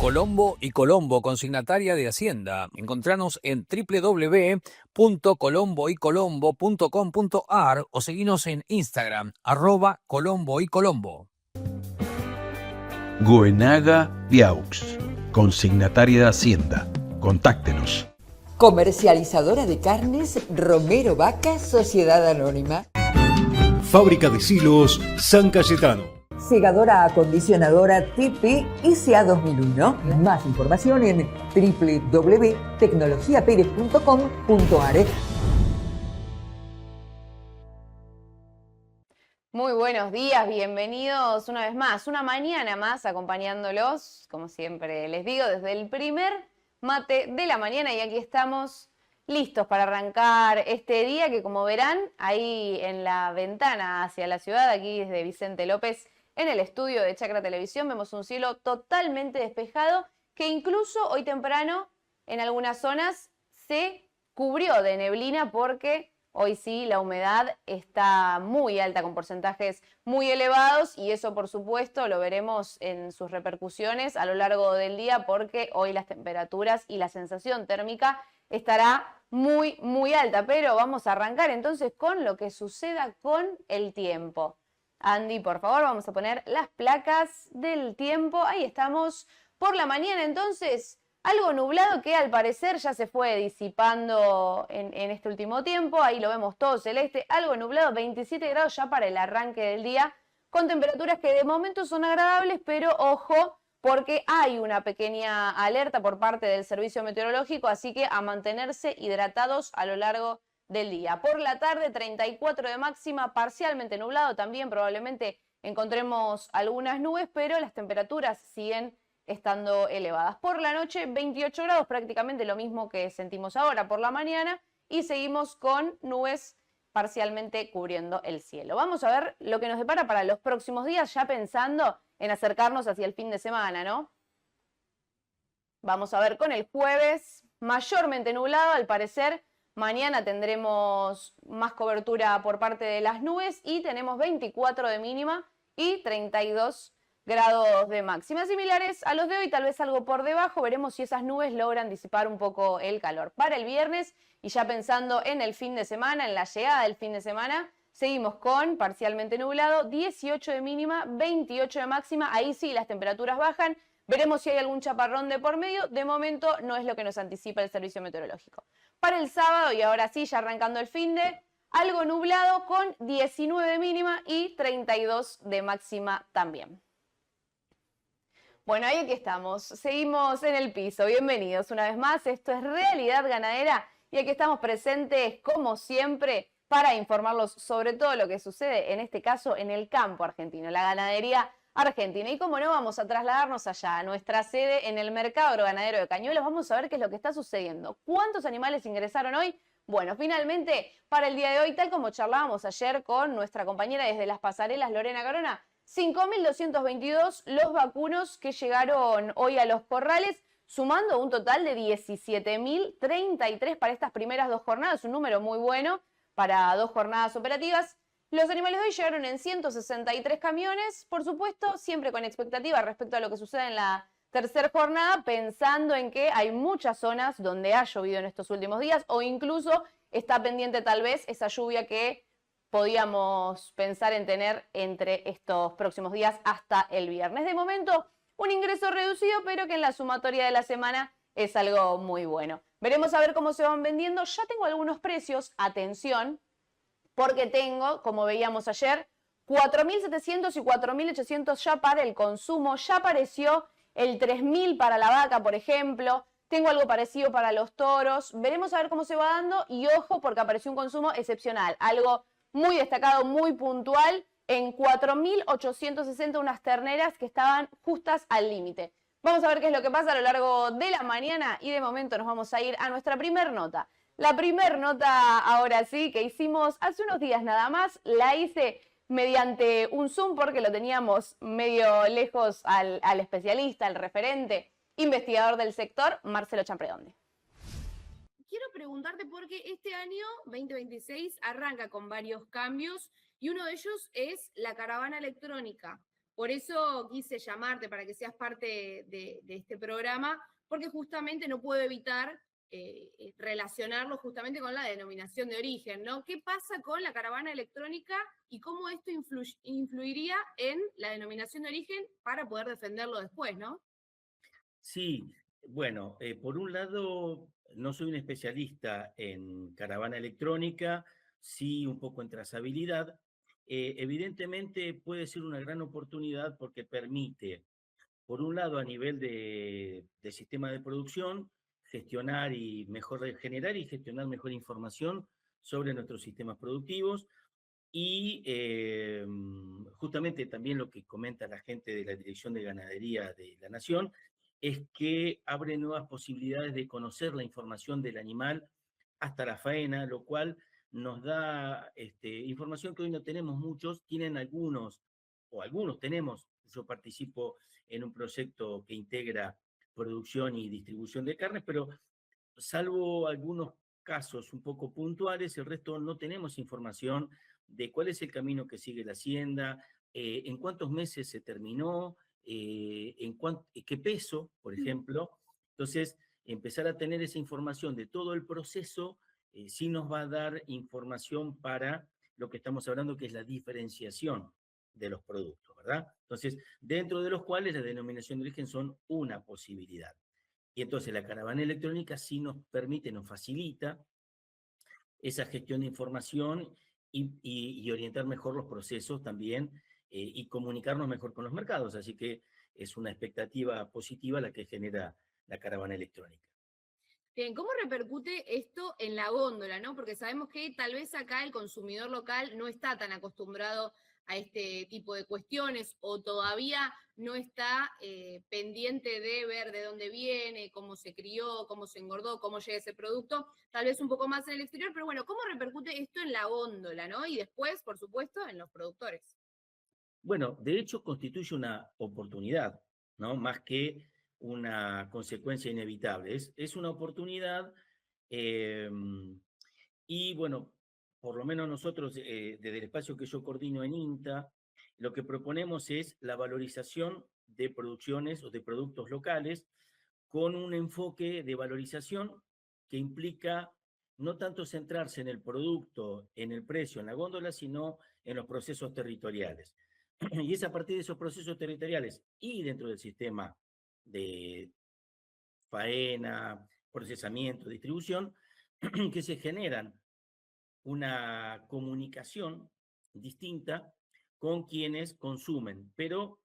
Colombo y Colombo, consignataria de Hacienda. Encontranos en www.colomboycolombo.com.ar o seguinos en Instagram, @colomboycolombo. Goenaga Viaux, consignataria de Hacienda. Contáctenos. Comercializadora de carnes Romero Vaca, Sociedad Anónima. Fábrica de Silos San Cayetano. Segadora acondicionadora TP SA 2001. Más información en www.tecnologiaperez.com.ar. Muy buenos días, bienvenidos una vez más, una mañana más acompañándolos, como siempre les digo, desde el primer mate de la mañana, y aquí estamos listos para arrancar este día que, como verán, ahí en la ventana hacia la ciudad, aquí desde Vicente López, en el estudio de Chacra Televisión, vemos un cielo totalmente despejado que incluso hoy temprano en algunas zonas se cubrió de neblina porque hoy sí la humedad está muy alta con porcentajes muy elevados, y eso por supuesto lo veremos en sus repercusiones a lo largo del día porque hoy las temperaturas y la sensación térmica estará muy alta. Pero vamos a arrancar entonces con lo que suceda con el tiempo. Andy, por favor, vamos a poner las placas del tiempo. Ahí estamos. Por la mañana, entonces, algo nublado que al parecer ya se fue disipando en este último tiempo. Ahí lo vemos todo celeste. Algo nublado, 27 grados ya para el arranque del día, con temperaturas que de momento son agradables, pero ojo, porque hay una pequeña alerta por parte del servicio meteorológico, así que a mantenerse hidratados a lo largo del día. Por la tarde, 34 de máxima, parcialmente nublado, también probablemente encontremos algunas nubes, pero las temperaturas siguen estando elevadas. Por la noche, 28 grados, prácticamente lo mismo que sentimos ahora por la mañana, y seguimos con nubes parcialmente cubriendo el cielo. Vamos a ver lo que nos depara para los próximos días, ya pensando en acercarnos hacia el fin de semana, ¿no? Vamos a ver con el jueves, mayormente nublado, al parecer. Mañana tendremos más cobertura por parte de las nubes y tenemos 24 de mínima y 32 grados de máxima, similares a los de hoy, tal vez algo por debajo. Veremos si esas nubes logran disipar un poco el calor. Para el viernes, y ya pensando en el fin de semana, en la llegada del fin de semana, seguimos con parcialmente nublado, 18 de mínima, 28 de máxima. Ahí sí las temperaturas bajan. Veremos si hay algún chaparrón de por medio. De momento no es lo que nos anticipa el servicio meteorológico. Para el sábado, y ahora sí, ya arrancando el finde, algo nublado con 19 de mínima y 32 de máxima también. Bueno, ahí aquí estamos. Seguimos en el piso. Bienvenidos una vez más. Esto es Realidad Ganadera y aquí estamos presentes, como siempre, para informarlos sobre todo lo que sucede, en este caso, en el campo argentino, la ganadería argentina. Y como no, vamos a trasladarnos allá, a nuestra sede en el Mercado Agroganadero de Cañuelas. Vamos a ver qué es lo que está sucediendo. ¿Cuántos animales ingresaron hoy? Bueno, finalmente, para el día de hoy, tal como charlábamos ayer con nuestra compañera desde las pasarelas, Lorena Carona, 5.222 los vacunos que llegaron hoy a los corrales, sumando un total de 17.033 para estas primeras 2 jornadas, un número muy bueno para 2 jornadas operativas. Los animales de hoy llegaron en 163 camiones, por supuesto, siempre con expectativa respecto a lo que sucede en la tercera jornada, pensando en que hay muchas zonas donde ha llovido en estos últimos días, o incluso está pendiente tal vez esa lluvia que podíamos pensar en tener entre estos próximos días hasta el viernes. De momento, un ingreso reducido, pero que en la sumatoria de la semana es algo muy bueno. Veremos a ver cómo se van vendiendo. Ya tengo algunos precios, atención, porque tengo, como veíamos ayer, 4.700 y 4.800 ya para el consumo. Ya apareció el 3.000 para la vaca, por ejemplo. Tengo algo parecido para los toros. Veremos a ver cómo se va dando. Y ojo, porque apareció un consumo excepcional. Algo muy destacado, muy puntual. En 4.860 unas terneras que estaban justas al límite. Vamos a ver qué es lo que pasa a lo largo de la mañana. Y de momento nos vamos a ir a nuestra primer nota. La primer nota, ahora sí, que hicimos hace unos días nada más, la hice mediante un Zoom porque lo teníamos medio lejos al especialista, al referente, investigador del sector, Marcelo Champredonde. Quiero preguntarte porque este año 2026 arranca con varios cambios y uno de ellos es la caravana electrónica. Por eso quise llamarte para que seas parte de este programa, porque justamente no puedo evitar relacionarlo justamente con la denominación de origen, ¿no? ¿Qué pasa con la caravana electrónica y cómo esto influiría en la denominación de origen para poder defenderlo después, ¿no? Sí, bueno, por un lado, no soy un especialista en caravana electrónica, sí un poco en trazabilidad. Evidentemente puede ser una gran oportunidad porque permite, por un lado, a nivel de sistema de producción, gestionar y generar y gestionar mejor información sobre nuestros sistemas productivos y justamente también lo que comenta la gente de la Dirección de Ganadería de la Nación es que abre nuevas posibilidades de conocer la información del animal hasta la faena, lo cual nos da información que hoy no tenemos muchos, tienen algunos, o algunos tenemos, yo participo en un proyecto que integra producción y distribución de carnes, pero salvo algunos casos un poco puntuales, el resto no tenemos información de cuál es el camino que sigue la hacienda, en cuántos meses se terminó, qué peso, por ejemplo. Entonces, empezar a tener esa información de todo el proceso sí nos va a dar información para lo que estamos hablando, que es la diferenciación de los productos, ¿verdad? Entonces, dentro de los cuales la denominación de origen son una posibilidad. Y entonces la caravana electrónica sí nos permite, nos facilita esa gestión de información y orientar mejor los procesos también y comunicarnos mejor con los mercados. Así que es una expectativa positiva la que genera la caravana electrónica. Bien, ¿cómo repercute esto en la góndola, no? Porque sabemos que tal vez acá el consumidor local no está tan acostumbrado a este tipo de cuestiones o todavía no está pendiente de ver de dónde viene, cómo se crió, cómo se engordó, cómo llega ese producto, tal vez un poco más en el exterior, pero bueno, ¿cómo repercute esto en la góndola, no? Y después, por supuesto, en los productores. Bueno, de hecho constituye una oportunidad, ¿no? Más que una consecuencia inevitable. Es una oportunidad y bueno, por lo menos nosotros, desde el espacio que yo coordino en INTA, lo que proponemos es la valorización de producciones o de productos locales con un enfoque de valorización que implica no tanto centrarse en el producto, en el precio, en la góndola, sino en los procesos territoriales. Y es a partir de esos procesos territoriales y dentro del sistema de faena, procesamiento, distribución, que se generan una comunicación distinta con quienes consumen. Pero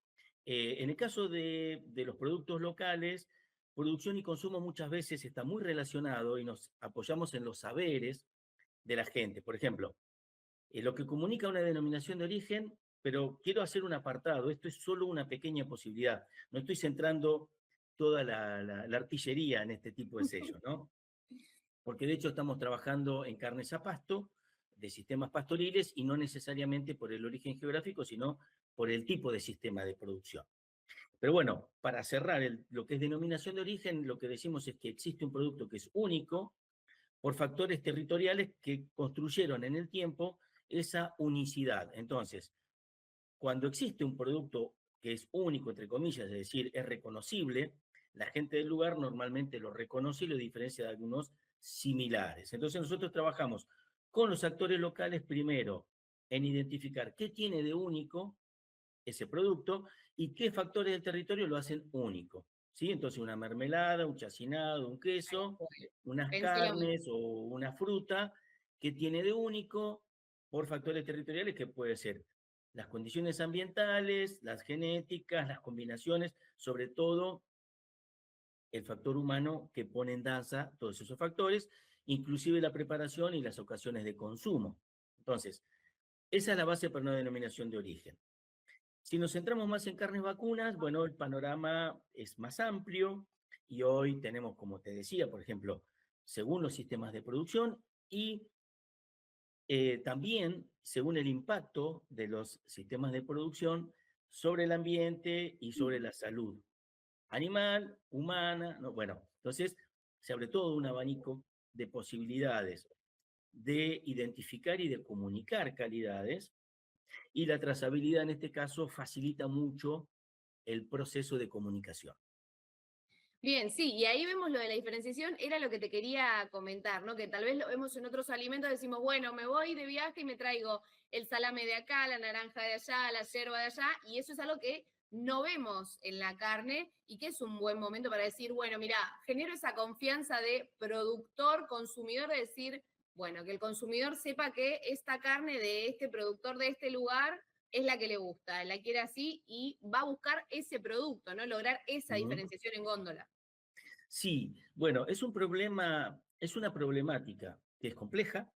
en el caso de los productos locales, producción y consumo muchas veces está muy relacionado y nos apoyamos en los saberes de la gente. Por ejemplo, lo que comunica una denominación de origen, pero quiero hacer un apartado, esto es solo una pequeña posibilidad, no estoy centrando toda la artillería en este tipo de sellos, ¿no? Porque de hecho estamos trabajando en carnes a pasto, de sistemas pastoriles, y no necesariamente por el origen geográfico, sino por el tipo de sistema de producción. Pero bueno, para cerrar lo que es denominación de origen, lo que decimos es que existe un producto que es único por factores territoriales que construyeron en el tiempo esa unicidad. Entonces, cuando existe un producto que es único, entre comillas, es decir, es reconocible, la gente del lugar normalmente lo reconoce y lo diferencia de algunos similares. Entonces nosotros trabajamos con los actores locales primero en identificar qué tiene de único ese producto y qué factores del territorio lo hacen único. ¿Sí? Entonces una mermelada, un chacinado, un queso, unas carnes o una fruta, ¿qué tiene de único por factores territoriales que puede ser las condiciones ambientales, las genéticas, las combinaciones, sobre todo el factor humano que pone en danza todos esos factores, inclusive la preparación y las ocasiones de consumo. Entonces, esa es la base para una denominación de origen. Si nos centramos más en carnes vacunas, bueno, el panorama es más amplio y hoy tenemos, como te decía, por ejemplo, según los sistemas de producción y también según el impacto de los sistemas de producción sobre el ambiente y sobre la salud animal, humana, no, bueno, entonces se abre todo un abanico de posibilidades de identificar y de comunicar calidades Y la trazabilidad en este caso facilita mucho el proceso de comunicación. Bien, sí, y ahí vemos lo de la diferenciación, era lo que te quería comentar, ¿no? Que tal vez lo vemos en otros alimentos, decimos, bueno, me voy de viaje y me traigo el salame de acá, la naranja de allá, la yerba de allá, y eso es algo que no vemos en la carne y que es un buen momento para decir, bueno, mira, genero esa confianza de productor, consumidor, de decir, bueno, que el consumidor sepa que esta carne de este productor de este lugar es la que le gusta, la quiere así y va a buscar ese producto, ¿no? Lograr esa diferenciación en góndola. Sí, bueno, es un problema, es una problemática que es compleja.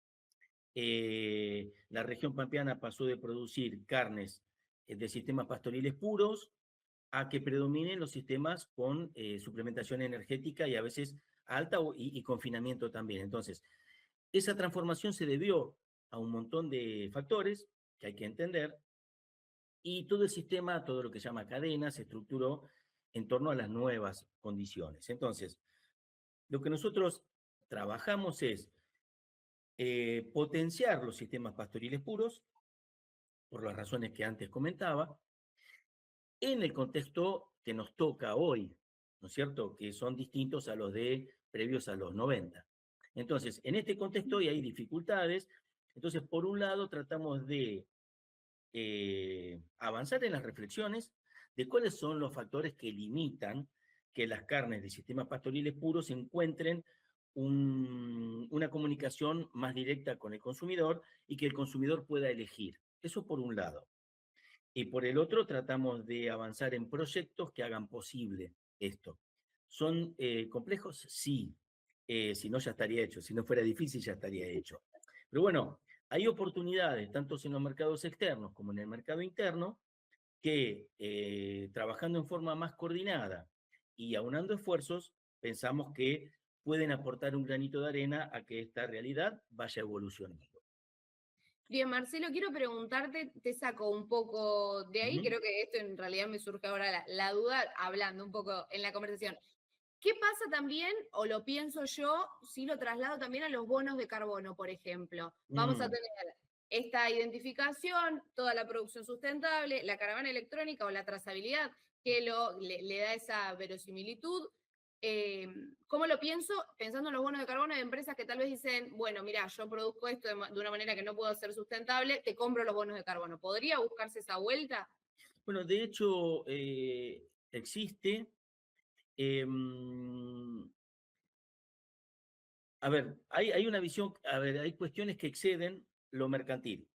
La región pampeana pasó de producir carnes de sistemas pastoriles puros a que predominen los sistemas con suplementación energética y a veces alta y confinamiento también. Entonces, esa transformación se debió a un montón de factores que hay que entender y todo el sistema, todo lo que se llama cadena, se estructuró en torno a las nuevas condiciones. Entonces, lo que nosotros trabajamos es potenciar los sistemas pastoriles puros, por las razones que antes comentaba, en el contexto que nos toca hoy, ¿no es cierto? Que son distintos a los de previos a los 90. Entonces, en este contexto hoy hay dificultades. Entonces, por un lado, tratamos de avanzar en las reflexiones de cuáles son los factores que limitan que las carnes de sistemas pastoriles puros encuentren una comunicación más directa con el consumidor y que el consumidor pueda elegir. Eso por un lado. Y por el otro, tratamos de avanzar en proyectos que hagan posible esto. ¿Son complejos? Sí. Si no, ya estaría hecho. Si no fuera difícil, ya estaría hecho. Pero bueno, hay oportunidades, tanto en los mercados externos como en el mercado interno, que trabajando en forma más coordinada y aunando esfuerzos, pensamos que pueden aportar un granito de arena a que esta realidad vaya evolucionando. Bien, Marcelo, quiero preguntarte, te saco un poco de ahí, creo que esto en realidad me surge ahora la duda, hablando un poco en la conversación. ¿Qué pasa también, o lo pienso yo, si lo traslado también a los bonos de carbono, por ejemplo? Vamos a tener esta identificación, toda la producción sustentable, la caravana electrónica o la trazabilidad, que le da esa verosimilitud. ¿Cómo lo pienso? Pensando en los bonos de carbono de empresas que tal vez dicen, bueno, mira, yo produzco esto de una manera que no puedo ser sustentable, te compro los bonos de carbono. ¿Podría buscarse esa vuelta? Bueno, de hecho, existe. A ver, hay una visión, a ver, hay cuestiones que exceden lo mercantil.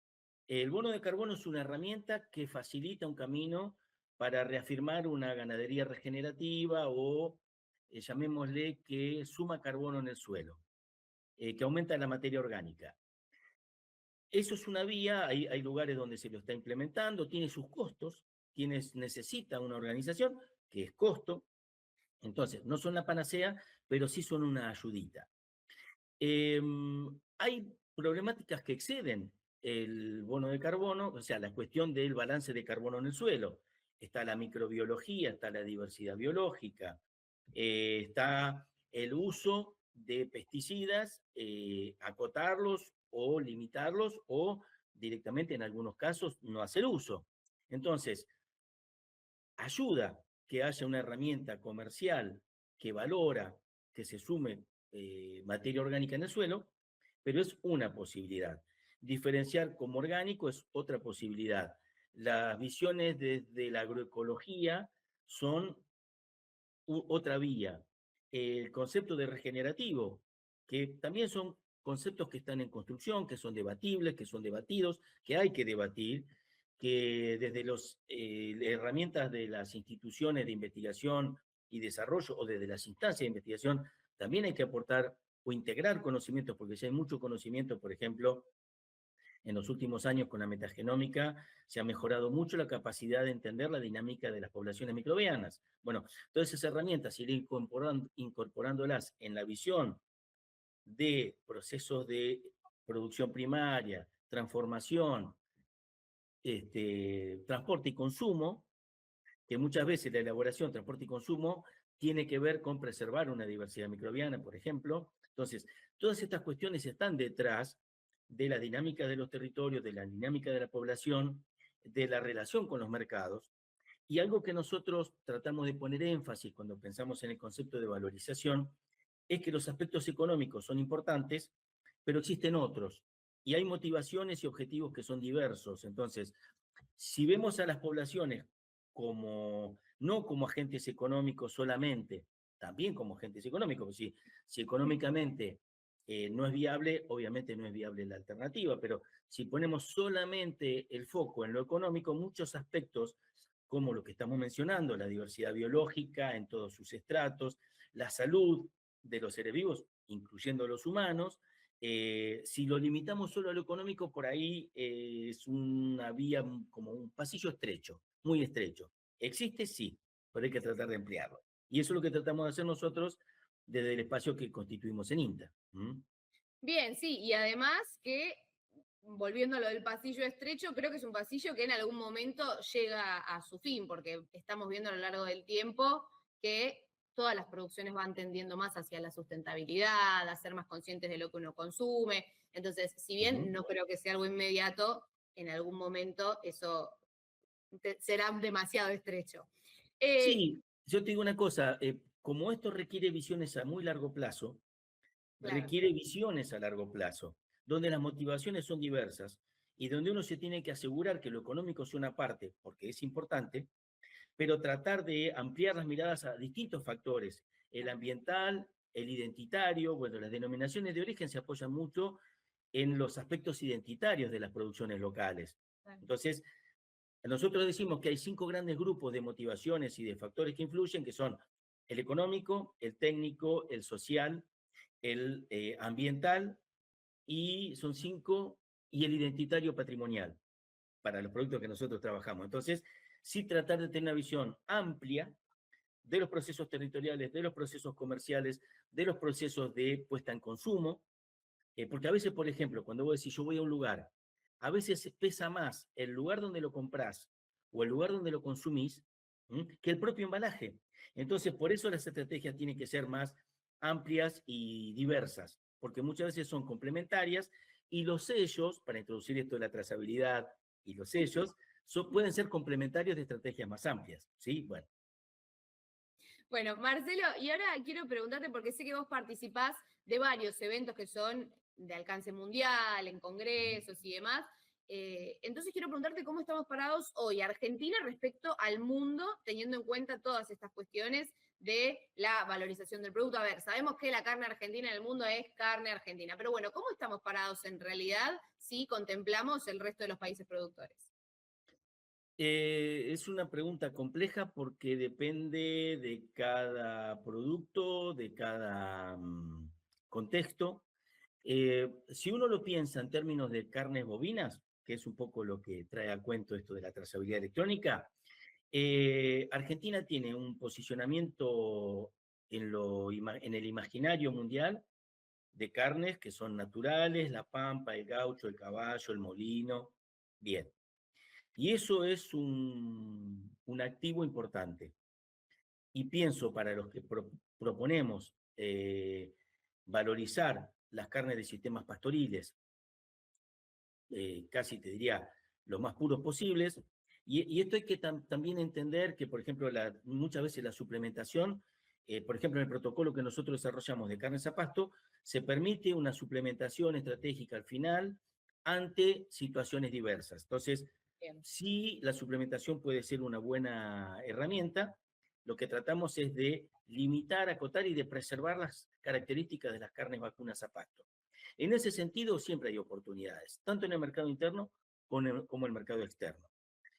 El bono de carbono es una herramienta que facilita un camino para reafirmar una ganadería regenerativa o, llamémosle, que suma carbono en el suelo, que aumenta la materia orgánica. Eso es una vía, hay lugares donde se lo está implementando, tiene sus costos, necesita una organización, que es costo. Entonces, no son la panacea, pero sí son una ayudita. Hay problemáticas que exceden el bono de carbono, o sea, la cuestión del balance de carbono en el suelo. Está la microbiología, está la diversidad biológica, está el uso de pesticidas, acotarlos o limitarlos o directamente en algunos casos no hacer uso. Entonces, ayuda que haya una herramienta comercial que valora, que se sume materia orgánica en el suelo, pero es una posibilidad. Diferenciar como orgánico es otra posibilidad. Las visiones desde la agroecología son otra vía. El concepto de regenerativo, que también son conceptos que están en construcción, que son debatibles, que son debatidos, que hay que debatir, que desde las herramientas de las instituciones de investigación y desarrollo o desde las instancias de investigación también hay que aportar o integrar conocimientos, porque ya hay mucho conocimiento, por ejemplo, en los últimos años con la metagenómica se ha mejorado mucho la capacidad de entender la dinámica de las poblaciones microbianas. Bueno, todas esas herramientas, ir incorporándolas en la visión de procesos de producción primaria, transformación, transporte y consumo, que muchas veces la elaboración, transporte y consumo tiene que ver con preservar una diversidad microbiana, por ejemplo. Entonces, todas estas cuestiones están detrás de la dinámica de los territorios, de la dinámica de la población, de la relación con los mercados. Y algo que nosotros tratamos de poner énfasis cuando pensamos en el concepto de valorización es que los aspectos económicos son importantes, pero existen otros. Y hay motivaciones y objetivos que son diversos. Entonces, si vemos a las poblaciones no como agentes económicos solamente, también como agentes económicos, si económicamente no es viable, obviamente no es viable la alternativa, pero si ponemos solamente el foco en lo económico, muchos aspectos, como lo que estamos mencionando, la diversidad biológica en todos sus estratos, la salud de los seres vivos, incluyendo los humanos, si lo limitamos solo a lo económico, por ahí es una vía como un pasillo estrecho, muy estrecho. ¿Existe? Sí, pero hay que tratar de ampliarlo. Y eso es lo que tratamos de hacer nosotros desde el espacio que constituimos en INTA. Bien, sí, y además que, volviendo a lo del pasillo estrecho, creo que es un pasillo que en algún momento llega a su fin, porque estamos viendo a lo largo del tiempo que todas las producciones van tendiendo más hacia la sustentabilidad, a ser más conscientes de lo que uno consume. Entonces, si bien no creo que sea algo inmediato, en algún momento eso será demasiado estrecho. Sí, yo te digo una cosa, como esto requiere visiones a muy largo plazo, Claro. requiere visiones a largo plazo, donde las motivaciones son diversas y donde uno se tiene que asegurar que lo económico es una parte, porque es importante, pero tratar de ampliar las miradas a distintos factores, el ambiental, el identitario. Bueno, las denominaciones de origen se apoyan mucho en los aspectos identitarios de las producciones locales. Entonces, nosotros decimos que hay 5 grandes grupos de motivaciones y de factores que influyen, que son el económico, el técnico, el social, el ambiental, y son 5, y el identitario patrimonial, para los productos que nosotros trabajamos. Entonces, sí tratar de tener una visión amplia de los procesos territoriales, de los procesos comerciales, de los procesos de puesta en consumo, porque a veces, por ejemplo, cuando vos decís yo voy a un lugar, a veces pesa más el lugar donde lo comprás o el lugar donde lo consumís que el propio embalaje. Entonces, por eso las estrategias tienen que ser más amplias y diversas, porque muchas veces son complementarias y los sellos, para introducir esto de la trazabilidad y los sellos, pueden ser complementarios de estrategias más amplias, ¿sí? Bueno. Bueno, Marcelo, y ahora quiero preguntarte, porque sé que vos participás de varios eventos que son de alcance mundial, en congresos y demás. Entonces quiero preguntarte cómo estamos parados hoy, Argentina, respecto al mundo, teniendo en cuenta todas estas cuestiones de la valorización del producto. A ver, sabemos que la carne argentina en el mundo es carne argentina, pero bueno, ¿cómo estamos parados en realidad si contemplamos el resto de los países productores? Es una pregunta compleja porque depende de cada producto, de cada contexto. Si uno lo piensa en términos de carnes bovinas, que es un poco lo que trae a cuento esto de la trazabilidad electrónica, Argentina tiene un posicionamiento en el imaginario mundial de carnes que son naturales, la pampa, el gaucho, el caballo, el molino. Bien. Y eso es un activo importante. Y pienso para los que proponemos valorizar las carnes de sistemas pastoriles, casi te diría los más puros posibles, y esto hay que también entender que, por ejemplo, muchas veces la suplementación, por ejemplo, en el protocolo que nosotros desarrollamos de carnes a pasto, se permite una suplementación estratégica al final ante situaciones diversas. Entonces, sí, la suplementación puede ser una buena herramienta. Lo que tratamos es de limitar, acotar y de preservar las características de las carnes vacunas a pasto. En ese sentido, siempre hay oportunidades, tanto en el mercado interno como en el mercado externo.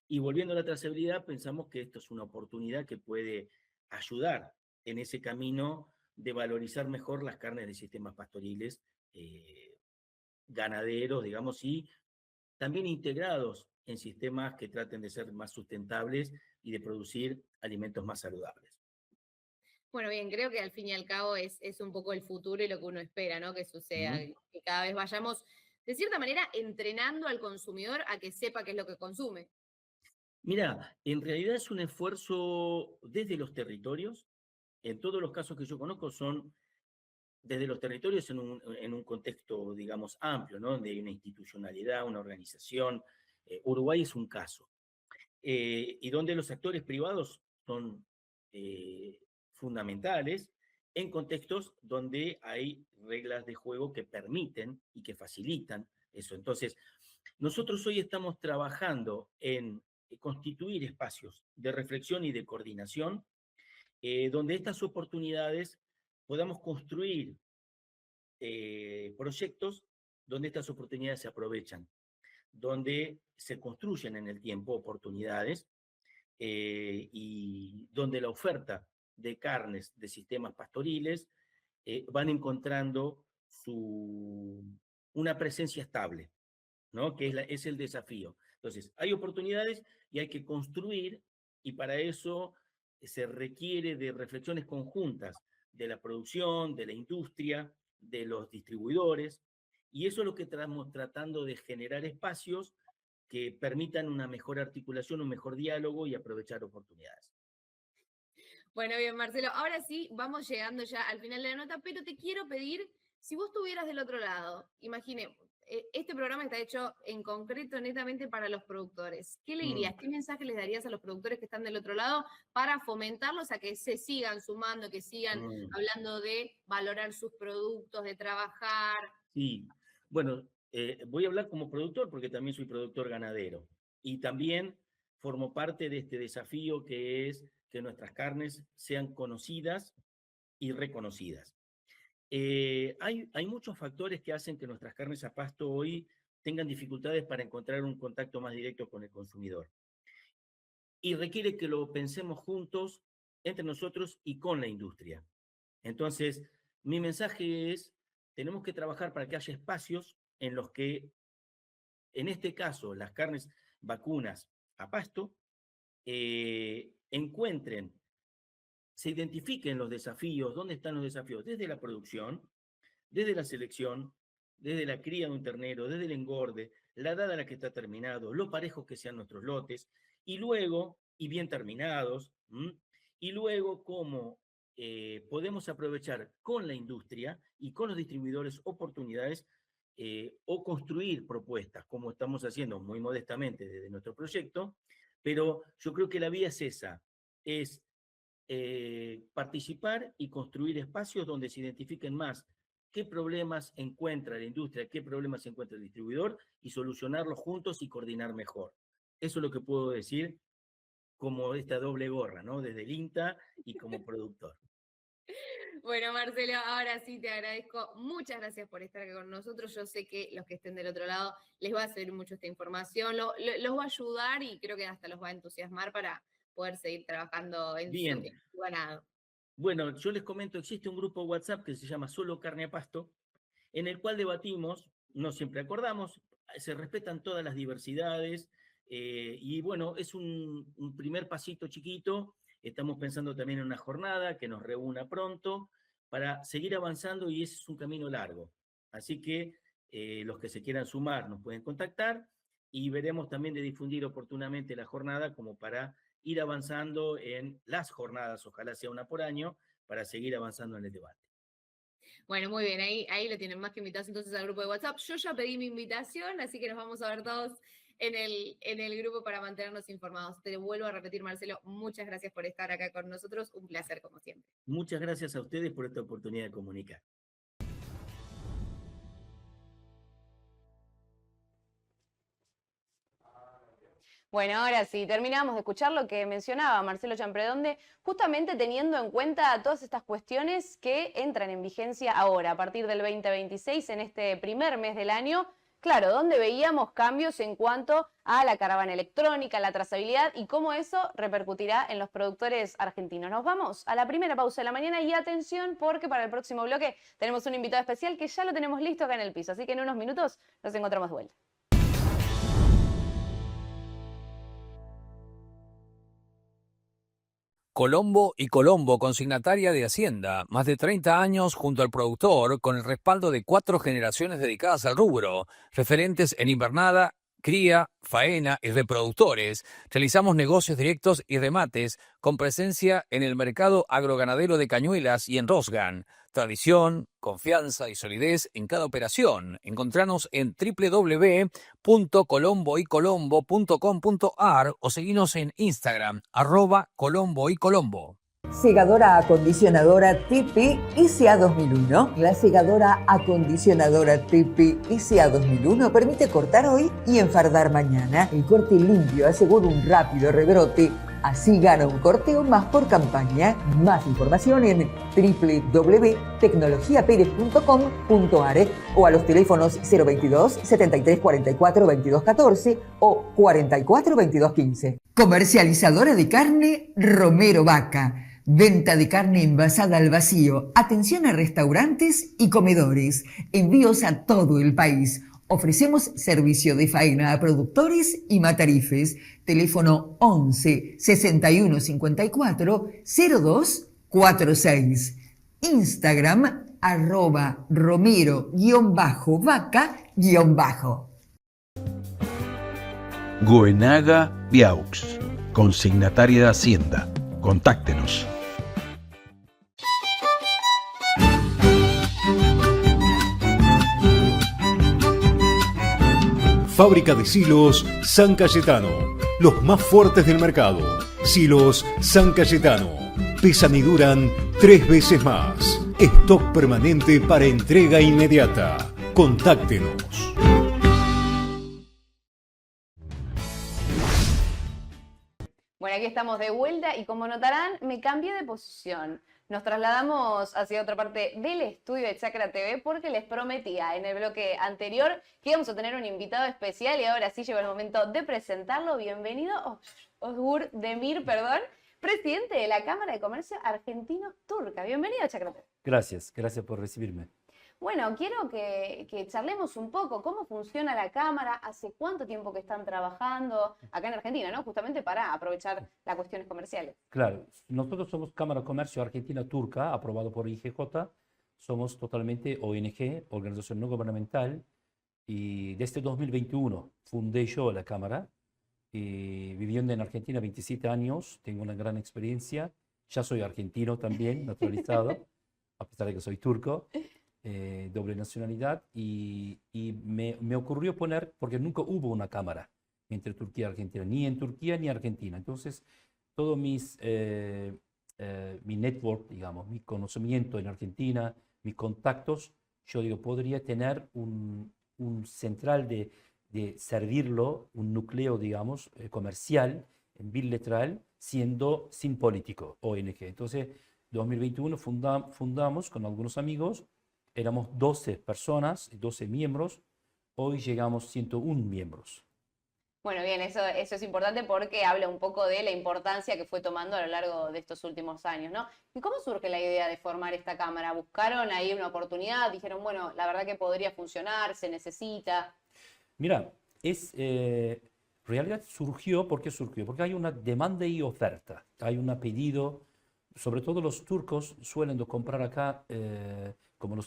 Y volviendo a la trazabilidad, pensamos que esto es una oportunidad que puede ayudar en ese camino de valorizar mejor las carnes de sistemas pastoriles, ganaderos, digamos, y también integrados en sistemas que traten de ser más sustentables y de producir alimentos más saludables. Bueno, bien, creo que al fin y al cabo es un poco el futuro y lo que uno espera, ¿no? Que suceda, que cada vez vayamos, de cierta manera, entrenando al consumidor a que sepa qué es lo que consume. Mira, en realidad es un esfuerzo desde los territorios. En todos los casos que yo conozco son desde los territorios en un contexto, digamos, amplio, ¿no? Donde hay una institucionalidad, una organización. Uruguay es un caso. Y donde los actores privados son fundamentales en contextos donde hay reglas de juego que permiten y que facilitan eso. Entonces, nosotros hoy estamos trabajando en constituir espacios de reflexión y de coordinación, donde estas oportunidades podamos construir proyectos donde estas oportunidades se aprovechan, donde se construyen en el tiempo oportunidades y donde la oferta de carnes de sistemas pastoriles van encontrando una presencia estable, ¿no? Que es el desafío. Entonces, hay oportunidades y hay que construir, y para eso se requiere de reflexiones conjuntas de la producción, de la industria, de los distribuidores, y eso es lo que estamos tratando de generar espacios que permitan una mejor articulación, un mejor diálogo y aprovechar oportunidades. Bueno, bien, Marcelo, ahora sí, vamos llegando ya al final de la nota, pero te quiero pedir, si vos estuvieras del otro lado, imaginemos, este programa está hecho en concreto netamente para los productores. ¿Qué le dirías? ¿Qué mensaje les darías a los productores que están del otro lado para fomentarlos a que se sigan sumando, que sigan hablando de valorar sus productos, de trabajar? Sí, bueno, voy a hablar como productor porque también soy productor ganadero y también formo parte de este desafío que es que nuestras carnes sean conocidas y reconocidas. Hay muchos factores que hacen que nuestras carnes a pasto hoy tengan dificultades para encontrar un contacto más directo con el consumidor. Y requiere que lo pensemos juntos, entre nosotros y con la industria. Entonces, mi mensaje es, tenemos que trabajar para que haya espacios en los que, en este caso, las carnes vacunas a pasto, encuentren, se identifiquen los desafíos. ¿Dónde están los desafíos? Desde la producción, desde la selección, desde la cría de un ternero, desde el engorde, la edad a la que está terminado, lo parejos que sean nuestros lotes, y luego, y bien terminados, y luego cómo podemos aprovechar con la industria y con los distribuidores oportunidades o construir propuestas, como estamos haciendo muy modestamente desde nuestro proyecto, pero yo creo que la vía es esa, es participar y construir espacios donde se identifiquen más qué problemas encuentra la industria, qué problemas encuentra el distribuidor y solucionarlos juntos y coordinar mejor. Eso es lo que puedo decir como esta doble gorra, ¿no? Desde el INTA y como productor. Bueno, Marcelo, ahora sí te agradezco. Muchas gracias por estar acá con nosotros. Yo sé que los que estén del otro lado les va a servir mucho esta información, los va a ayudar y creo que hasta los va a entusiasmar para poder seguir trabajando en su ganado. Bueno, yo les comento, existe un grupo WhatsApp que se llama Solo Carne a Pasto, en el cual debatimos, no siempre acordamos, se respetan todas las diversidades, y bueno, es un primer pasito chiquito. Estamos pensando también en una jornada que nos reúna pronto para seguir avanzando y ese es un camino largo. Así que los que se quieran sumar nos pueden contactar y veremos también de difundir oportunamente la jornada como para ir avanzando en las jornadas, ojalá sea una por año, para seguir avanzando en el debate. Bueno, muy bien, ahí lo tienen más que invitados entonces al grupo de WhatsApp. Yo ya pedí mi invitación, así que nos vamos a ver todos en el grupo para mantenernos informados. Te vuelvo a repetir, Marcelo, muchas gracias por estar acá con nosotros, un placer como siempre. Muchas gracias a ustedes por esta oportunidad de comunicar. Bueno, ahora sí, terminamos de escuchar lo que mencionaba Marcelo Champredonde, justamente teniendo en cuenta todas estas cuestiones que entran en vigencia ahora, a partir del 2026, en este primer mes del año. Claro, donde veíamos cambios en cuanto a la caravana electrónica, la trazabilidad y cómo eso repercutirá en los productores argentinos. Nos vamos a la primera pausa de la mañana y atención porque para el próximo bloque tenemos un invitado especial que ya lo tenemos listo acá en el piso, así que en unos minutos nos encontramos de vuelta. Colombo y Colombo, consignataria de Hacienda, más de 30 años junto al productor, con el respaldo de 4 generaciones dedicadas al rubro, referentes en invernada, cría, faena y reproductores. Realizamos negocios directos y remates con presencia en el mercado agroganadero de Cañuelas y en Rosgan. Tradición, confianza y solidez en cada operación. Encontranos en www.colomboycolombo.com.ar o seguinos en Instagram, @colomboycolombo. Segadora acondicionadora Tipi ICA 2001. La segadora acondicionadora Tipi ICA 2001 permite cortar hoy y enfardar mañana. El corte limpio asegura un rápido rebrote. Así gana un corteo más por campaña. Más información en www.tecnologiaperez.com.ar o a los teléfonos 022 73 44 22 14 o 44 22 15. Comercializadora de carne Romero Vaca. Venta de carne envasada al vacío. Atención a restaurantes y comedores. Envíos a todo el país. Ofrecemos servicio de faena a productores y matarifes. Teléfono 11 61 54 02 46. Instagram @romero_vaca_. Goenaga Viaux, consignataria de Hacienda. Contáctenos. Fábrica de silos San Cayetano. Los más fuertes del mercado. Silos San Cayetano. Pesan y duran 3 veces más. Stock permanente para entrega inmediata. Contáctenos. Bueno, aquí estamos de vuelta y como notarán, me cambié de posición. Nos trasladamos hacia otra parte del estudio de Chakra TV porque les prometía en el bloque anterior que íbamos a tener un invitado especial y ahora sí llegó el momento de presentarlo. Bienvenido, Özgür Demir, presidente de la Cámara de Comercio Argentino-Turca. Bienvenido a Chakra TV. Gracias por recibirme. Bueno, quiero que charlemos un poco cómo funciona la Cámara, hace cuánto tiempo que están trabajando acá en Argentina, ¿no? Justamente para aprovechar las cuestiones comerciales. Claro, nosotros somos Cámara de Comercio Argentina-Turca, aprobado por IGJ, somos totalmente ONG, organización no gubernamental, y desde 2021 fundé yo la Cámara, y viviendo en Argentina 27 años, tengo una gran experiencia, ya soy argentino también, naturalizado, a pesar de que soy turco. Doble nacionalidad y me ocurrió poner, porque nunca hubo una cámara entre Turquía y Argentina, ni en Turquía ni Argentina. Entonces, todo mi network, digamos, mi conocimiento en Argentina, mis contactos, yo digo, podría tener un central de servirlo, un núcleo, digamos, comercial, bilateral, siendo sin político, ONG. Entonces, 2021 fundamos con algunos amigos. Éramos 12 personas, 12 miembros, hoy llegamos 101 miembros. Bueno, bien, eso es importante porque habla un poco de la importancia que fue tomando a lo largo de estos últimos años, ¿no? ¿Y cómo surge la idea de formar esta cámara? ¿Buscaron ahí una oportunidad? Dijeron, bueno, la verdad que podría funcionar, se necesita. Mira, en realidad surgió, ¿por qué surgió? Porque hay una demanda y oferta, hay un pedido, sobre todo los turcos suelen comprar acá, como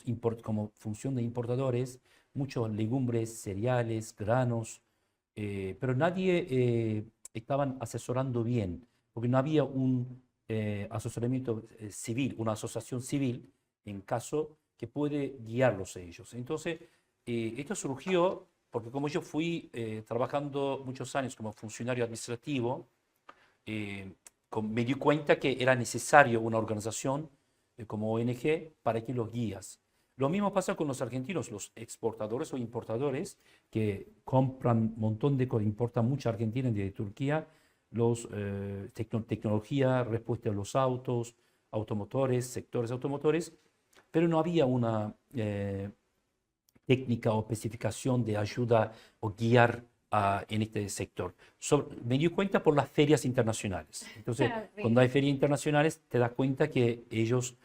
función de importadores, muchos legumbres, cereales, granos, pero nadie estaban asesorando bien, porque no había un asesoramiento civil, una asociación civil, en caso que puede guiarlos a ellos. Entonces, esto surgió porque como yo fui trabajando muchos años como funcionario administrativo, me di cuenta que era necesario una organización como ONG para que los guías. Lo mismo pasa con los argentinos, los exportadores o importadores que compran un montón de cosas, importan mucha Argentina de Turquía, tecnología, respuesta a los autos, automotores, sectores automotores, pero no había una técnica o especificación de ayuda o guiar en este sector. Me di cuenta por las ferias internacionales. Entonces, cuando hay ferias internacionales, te das cuenta que ellos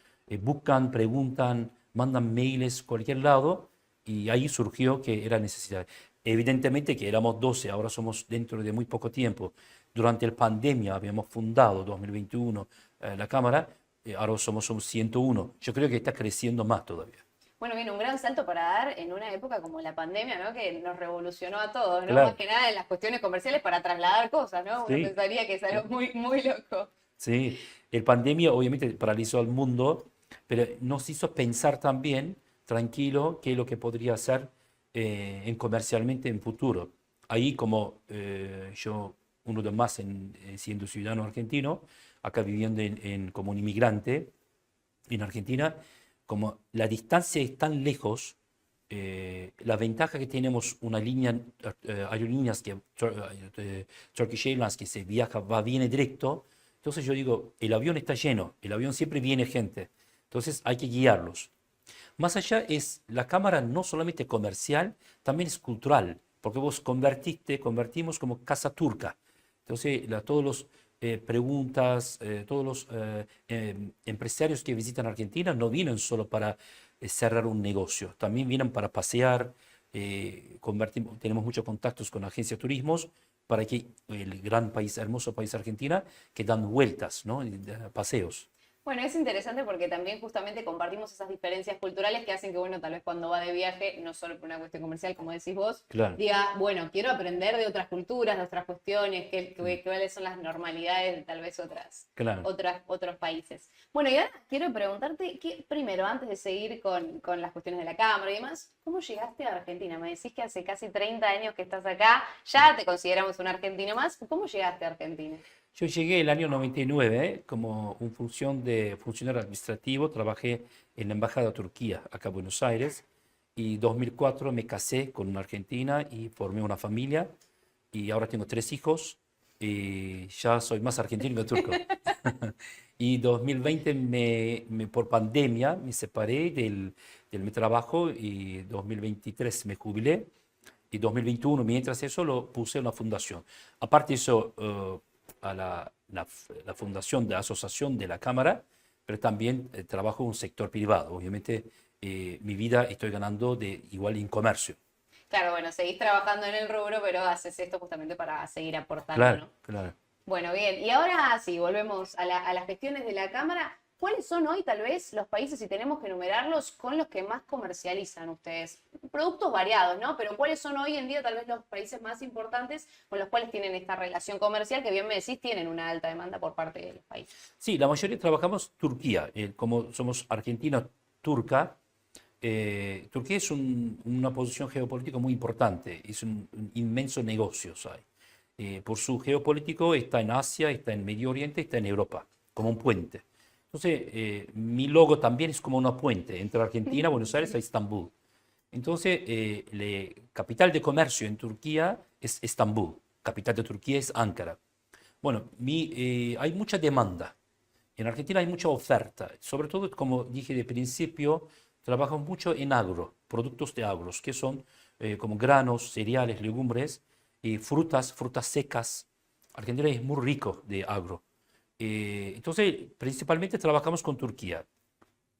buscan, preguntan, mandan mails cualquier lado, y ahí surgió que era necesidad. Evidentemente que éramos 12, ahora somos dentro de muy poco tiempo. Durante la pandemia habíamos fundado, 2021, la Cámara, ahora somos 101. Yo creo que está creciendo más todavía. Bueno, viene un gran salto para dar en una época como la pandemia, ¿no? Que nos revolucionó a todos, ¿no? Claro. Más que nada en las cuestiones comerciales para trasladar cosas, ¿no? Uno Sí. pensaría que es algo muy, muy loco. Sí, el pandemia obviamente paralizó al mundo, pero nos hizo pensar también, tranquilo, qué es lo que podría hacer comercialmente en futuro. Ahí como yo, uno de más siendo ciudadano argentino, acá viviendo como un inmigrante en Argentina, como la distancia es tan lejos, la ventaja que tenemos una línea, aerolíneas que Turkish Airlines que se viaja, viene directo. Entonces yo digo, el avión está lleno, el avión siempre viene gente, entonces hay que guiarlos. Más allá la cámara no solamente comercial, también es cultural, porque vos convertimos como casa turca. Entonces todos los preguntas, todos los empresarios que visitan Argentina no vienen solo para cerrar un negocio, también vienen para pasear, tenemos muchos contactos con agencias de turismos, para que el gran país, hermoso país Argentina, que dan vueltas, ¿no? Paseos. Bueno, es interesante porque también justamente compartimos esas diferencias culturales que hacen que uno tal vez cuando va de viaje, no solo por una cuestión comercial, como decís vos, Claro. diga, bueno, quiero aprender de otras culturas, de otras cuestiones, cuáles son las normalidades de tal vez Claro. otros países. Bueno, y ahora quiero preguntarte, primero, antes de seguir con las cuestiones de la cámara y demás, ¿cómo llegaste a Argentina? Me decís que hace casi 30 años que estás acá, ya te consideramos un argentino más. ¿Cómo llegaste a Argentina? Yo llegué el año 99 como funcionario administrativo, trabajé en la Embajada de Turquía, acá en Buenos Aires, y 2004 me casé con una argentina y formé una familia, y ahora tengo 3 hijos, y ya soy más argentino que turco. Y 2020 por pandemia me separé del mi trabajo y 2023 me jubilé, y 2021 mientras eso lo puse en una fundación. Aparte de eso, a la fundación de la asociación de la Cámara, pero también trabajo en un sector privado. Obviamente mi vida estoy ganando igual en comercio. Claro, bueno, seguís trabajando en el rubro, pero haces esto justamente para seguir aportando, Claro, ¿no? claro. Bueno, bien. Y ahora sí, volvemos a las gestiones de la Cámara. ¿Cuáles son hoy tal vez los países, si tenemos que enumerarlos, con los que más comercializan ustedes? Productos variados, ¿no? Pero ¿cuáles son hoy en día tal vez los países más importantes con los cuales tienen esta relación comercial que bien me decís tienen una alta demanda por parte de los países? Sí, la mayoría trabajamos Turquía. Como somos Argentina turca, Turquía es una posición geopolítica muy importante, es un inmenso negocio, ¿sabes? Por su geopolítico está en Asia, está en Medio Oriente, está en Europa, como un puente. Entonces, mi logo también es como una puente entre Argentina, Buenos Aires a Estambul. Entonces, la capital de comercio en Turquía es Estambul, capital de Turquía es Ankara. Bueno, hay mucha demanda. En Argentina hay mucha oferta, sobre todo, como dije de principio, trabajamos mucho en agro, productos de agros, que son como granos, cereales, legumbres, frutas secas. Argentina es muy rico de agro. Entonces, principalmente trabajamos con Turquía,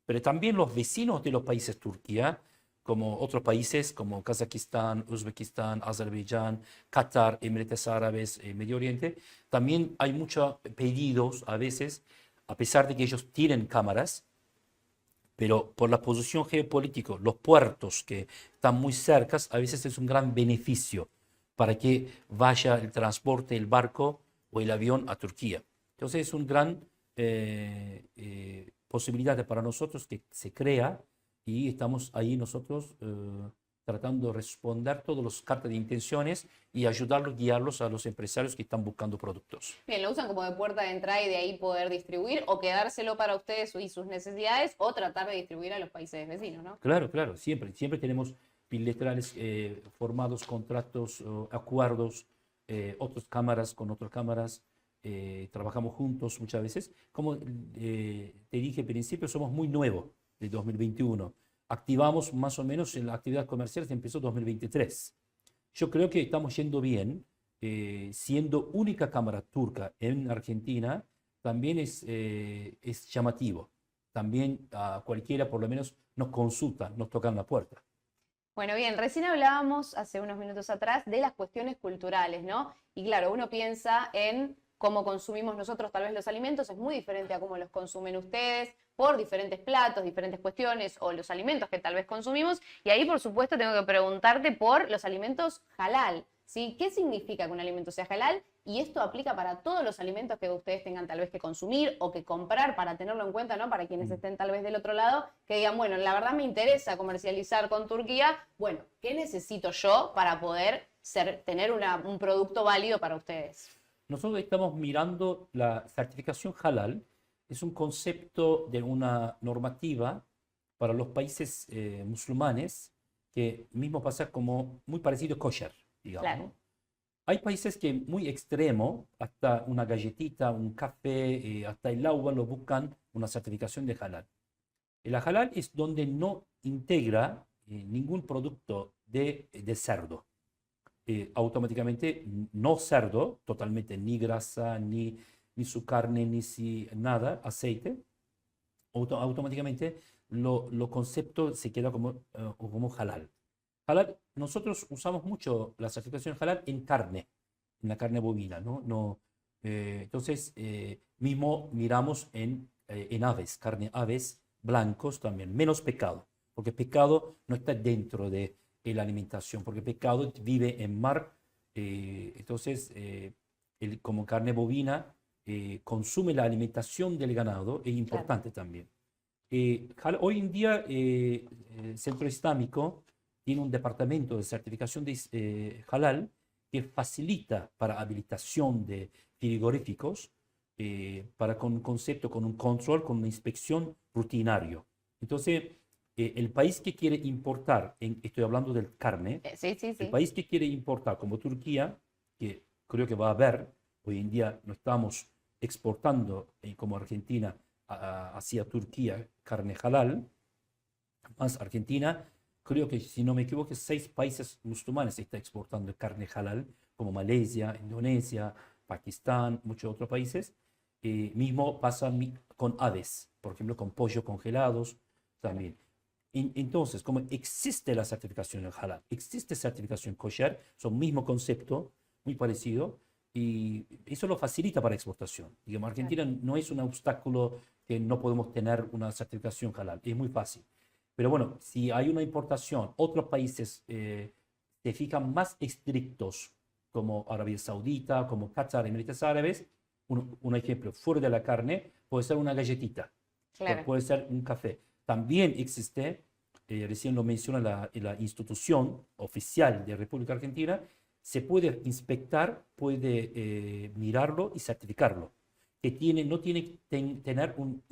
pero también los vecinos de los países Turquía, como otros países como Kazajistán, Uzbekistán, Azerbaiyán, Qatar, Emiratos Árabes, Medio Oriente, también hay muchos pedidos a veces, a pesar de que ellos tienen cámaras, pero por la posición geopolítica, los puertos que están muy cerca, a veces es un gran beneficio para que vaya el transporte, el barco o el avión a Turquía. Entonces es una gran posibilidad para nosotros que se crea y estamos ahí nosotros tratando de responder todas las cartas de intenciones y ayudarlos, guiarlos a los empresarios que están buscando productos. Bien, lo usan como de puerta de entrada y de ahí poder distribuir o quedárselo para ustedes y sus necesidades o tratar de distribuir a los países vecinos, ¿no? Claro, claro, siempre tenemos bilaterales formados, contratos, acuerdos, otras cámaras con otras cámaras. Trabajamos juntos muchas veces. Como te dije al principio, somos muy nuevos de 2021. Activamos más o menos en la actividad comercial que empezó 2023. Yo creo que estamos yendo bien, siendo única cámara turca en Argentina, también es llamativo. También a cualquiera por lo menos nos consulta, nos tocan la puerta. Bueno, bien, recién hablábamos hace unos minutos atrás de las cuestiones culturales, ¿no? Y claro, uno piensa en cómo consumimos nosotros tal vez los alimentos, es muy diferente a cómo los consumen ustedes. por diferentes platos, diferentes cuestiones o los alimentos que tal vez consumimos. Y ahí, por supuesto, tengo que preguntarte por los alimentos halal, ¿sí? ¿Qué significa que un alimento sea halal? Y esto aplica para todos los alimentos que ustedes tengan tal vez que consumir o que comprar para tenerlo en cuenta, ¿no? Para quienes estén tal vez del otro lado, que digan, bueno, la verdad me interesa comercializar con Turquía. Bueno, ¿qué necesito yo para poder tener un producto válido para ustedes? Nosotros estamos mirando la certificación halal. Es un concepto de una normativa para los países musulmanes que mismo pasa como muy parecido a kosher, digamos. Claro. ¿No? Hay países que muy extremo, hasta una galletita, un café, hasta el agua lo buscan una certificación de halal. El halal es donde no integra ningún producto de cerdo. Automáticamente no cerdo, totalmente ni grasa, ni su carne, ni nada, aceite. Automáticamente lo concepto se queda como halal. Halal, nosotros usamos mucho la certificación halal en carne, en la carne bovina, ¿no? Entonces, mismo miramos en aves, carne aves blancos también, menos pescado, porque pescado no está dentro de la alimentación, porque pescado vive en mar, entonces, como carne bovina, consume la alimentación del ganado, es importante también. Hoy en día, el Centro Islámico tiene un departamento de certificación de halal que facilita para habilitación de frigoríficos, para con un concepto, con un control, con una inspección rutinario. Entonces, el país que quiere importar, estoy hablando de carne, Sí. el país que quiere importar como Turquía, que creo que va a haber, hoy en día no estamos exportando como Argentina hacia Turquía carne halal, más Argentina, creo que si no me equivoco, 6 países musulmanes está exportando carne halal, como Malasia, Indonesia, Pakistán, muchos otros países. Mismo pasa con aves, por ejemplo, con pollo congelados también. Entonces, como existe la certificación en halal, existe certificación kosher, son mismo concepto, muy parecido, y eso lo facilita para exportación. Digamos, Argentina no es un obstáculo que no podemos tener una certificación halal, es muy fácil. Pero bueno, si hay una importación, otros países se fijan más estrictos, como Arabia Saudita, como Qatar, Emiratos Árabes. Un ejemplo, fuera de la carne, puede ser una galletita, Claro. puede ser un café. También existe, recién lo menciona la institución oficial de República Argentina, se puede inspectar, puede mirarlo y certificarlo. Que no tiene que tener un